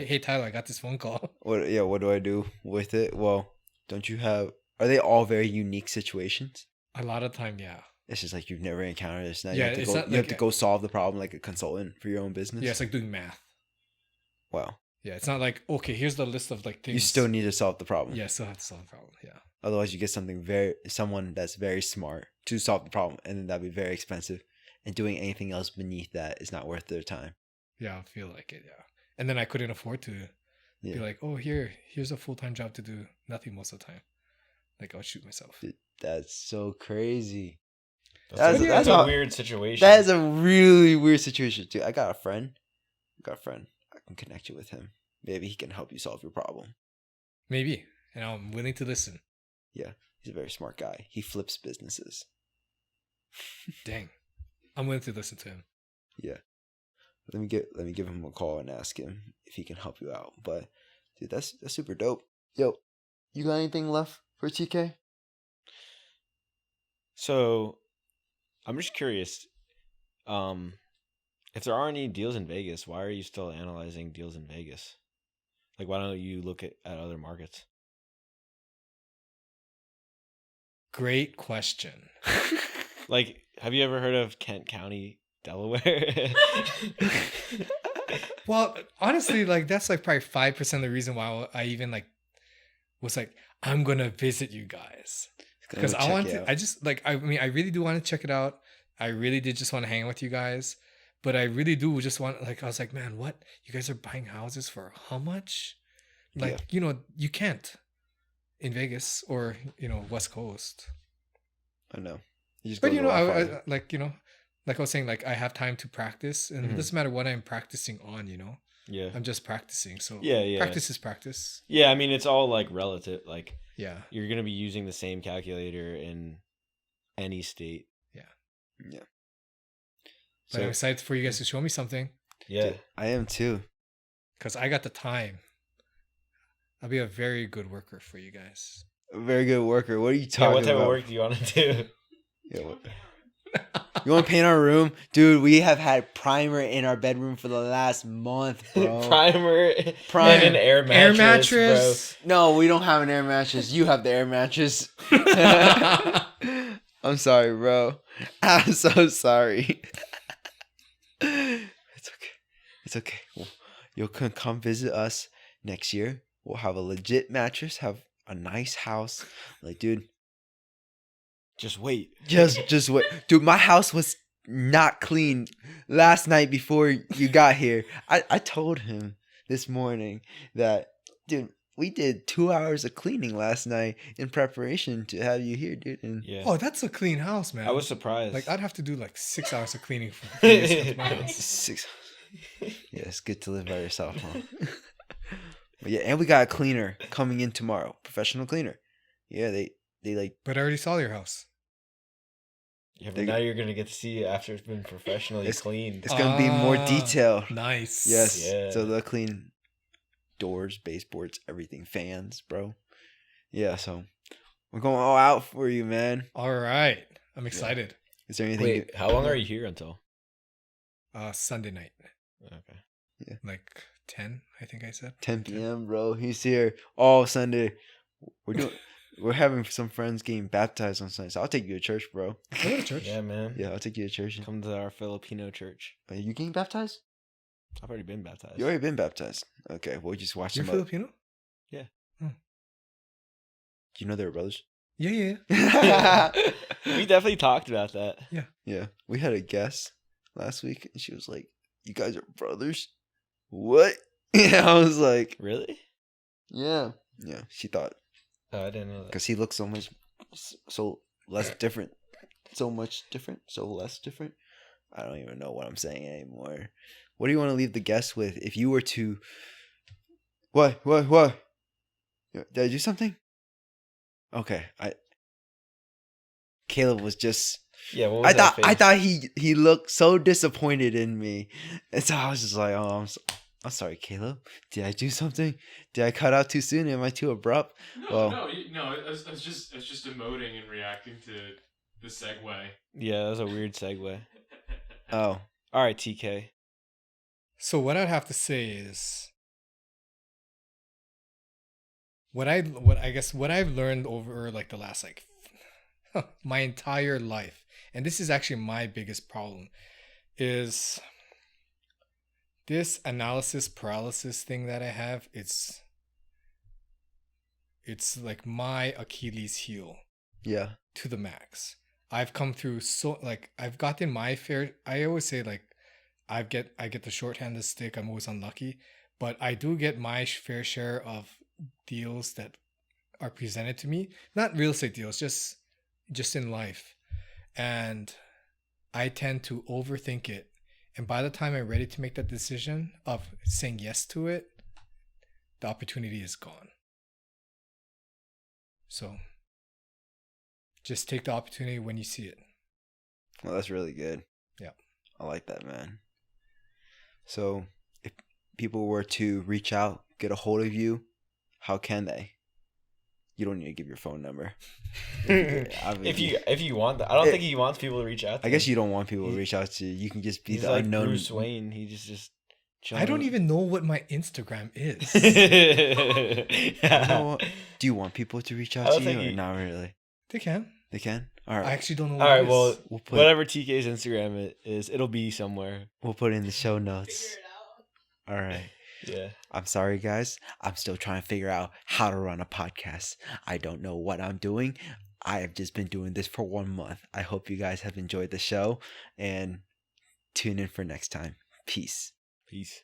S2: hey Tyler, I got this phone call.
S1: What do I do with it? Well, are they all very unique situations?
S2: A lot of time, yeah.
S1: It's just like you've never encountered this. Now you have to go solve the problem like a consultant for your own business.
S2: Yeah, it's like doing math.
S1: Wow.
S2: Yeah, it's not like, okay, here's the list of like things.
S1: You still need to solve the problem.
S2: Yeah, still have to solve the problem. Yeah.
S1: Otherwise, you get someone that's very smart to solve the problem, and then that'd be very expensive. And doing anything else beneath that is not worth their time.
S2: Yeah, I feel like it. Yeah, and then I couldn't afford to be like, oh, here's a full-time job to do nothing most of the time. Like I'll shoot myself.
S1: Dude, that's so crazy.
S3: That's a weird situation.
S1: That is a really weird situation too. I got a friend. I can connect you with him. Maybe he can help you solve your problem.
S2: Maybe. And I'm willing to listen.
S1: Yeah. He's a very smart guy. He flips businesses.
S2: Dang. I'm willing to listen to him.
S1: Yeah. Let me give him a call and ask him if he can help you out. But dude, that's super dope. Yo, you got anything left for TK?
S3: So I'm just curious. If there are any deals in Vegas, why are you still analyzing deals in Vegas? Like, why don't you look at other markets?
S2: Great question.
S3: Like, have you ever heard of Kent County, Delaware?
S2: Well, honestly, like that's like probably 5% of the reason why I even like was like, I'm gonna visit you guys because I want to. I just like I mean I really do want to check it out. I really did just want to hang out with you guys. But I really do just want, like, I was like, man, what? You guys are buying houses for how much? Like, you know, you can't. in Vegas or West Coast.
S1: I know.
S2: But I like like I was saying, like I have time to practice, and it doesn't matter what I'm practicing on.
S3: Yeah.
S2: I'm just practicing. So
S3: yeah.
S2: Practice is practice.
S3: Yeah, I mean it's all like relative. Like
S2: yeah,
S3: you're gonna be using the same calculator in any state.
S1: Yeah.
S2: But I'm excited for you guys to show me something.
S3: Yeah,
S1: dude, I am too.
S2: Because I got the time. I'll be a very good worker for you guys.
S1: A very good worker. What are you talking about?
S3: What type of work do you want to do?
S1: Yeah, you want to paint our room? Dude, we have had primer in our bedroom for the last month, bro.
S3: Primer and an air mattress. Bro.
S1: No, we don't have an air mattress. You have the air mattress. I'm sorry, bro. I'm so sorry. It's okay. Well, you can come visit us next year. We'll have a legit mattress, have a nice house. Like, dude,
S3: just wait.
S1: Just wait. Dude, my house was not clean last night before you got here. I told him this morning that, dude, we did 2 hours of cleaning last night in preparation to have you here, dude. And
S2: Oh, that's a clean house, man.
S3: I was surprised.
S2: Like, I'd have to do like 6 hours of cleaning for my house.
S1: 6. Yeah, it's good to live by yourself, huh? But yeah, and we got a cleaner coming in tomorrow. Professional cleaner. Yeah, they like.
S2: But I already saw your house.
S3: Yeah, but now you're gonna get to see it after it's been professionally cleaned.
S1: It's gonna be more detail.
S2: Nice.
S1: Yes.
S3: Yeah.
S1: So they'll clean doors, baseboards, everything, fans, bro. Yeah. So we're going all out for you, man.
S2: All right. I'm excited.
S1: Yeah. Is there anything?
S3: Wait, how long are you here until?
S2: Sunday night.
S3: Okay.
S1: Yeah.
S2: Like 10, I think I said.
S1: 10 p.m., bro. He's here all Sunday. We're having some friends getting baptized on Sunday. So I'll take you to church, bro.
S2: Go to church.
S3: Yeah, man.
S1: Yeah, I'll take you to church.
S3: Come to our Filipino church.
S1: Are you getting baptized?
S3: I've already been baptized.
S1: You already been baptized. Okay, we'll just watch
S2: You're
S1: them.
S2: Filipino?
S3: Yeah.
S2: Oh.
S1: Do you know they were brothers?
S2: Yeah.
S3: We definitely talked about that.
S1: Yeah. We had a guest last week, and she was like, "You guys are brothers?" What? Yeah, I was like,
S3: Really?
S1: Yeah. She thought.
S3: Oh, I didn't know that.
S1: Because he looks so less different. So much different. So less different. I don't even know what I'm saying anymore. What do you want to leave the guests with? If you were to... What? Did I do something? Okay. Caleb was just...
S3: Yeah, what was that face?
S1: I thought he looked so disappointed in me. And so I was just like, oh, I'm sorry, Caleb. Did I do something? Did I cut out too soon? Am I too abrupt?
S4: No. I was just emoting and reacting to the segue.
S3: Yeah, that was a weird segue.
S1: Oh.
S3: All right, TK.
S2: So what I'd have to say is what I've learned over like the last my entire life, and this is actually my biggest problem, is this analysis paralysis thing that I have. It's like my Achilles heel.
S1: Yeah.
S2: To the max. I've come through I've gotten my fair. I always say I get the shorthanded stick. I'm always unlucky, but I do get my fair share of deals that are presented to me. Not real estate deals, just in life, and I tend to overthink it. And by the time I'm ready to make that decision of saying yes to it, the opportunity is gone. So just take the opportunity when you see it.
S1: Well, that's really good.
S2: Yeah.
S1: I like that, man. So if people were to reach out, get a hold of you, how can they? You don't need to give your phone number.
S3: If you want that, I don't think he wants people to reach out to
S1: I guess you don't want people to reach out to you. You can just be the
S3: like
S1: unknown.
S3: Bruce Wayne. He just
S2: I don't even know what my Instagram is.
S1: Do you want people to reach out to you or not really?
S2: They can.
S1: They can? All right.
S2: I actually don't know
S3: what it is.
S1: Well,
S3: whatever TK's Instagram is, it'll be somewhere.
S1: We'll put it in the show notes.
S4: Figure it out.
S1: All right.
S3: Yeah.
S1: I'm sorry, guys. I'm still trying to figure out how to run a podcast. I don't know what I'm doing. I have just been doing this for 1 month. I hope you guys have enjoyed the show and tune in for next time. Peace.
S3: Peace.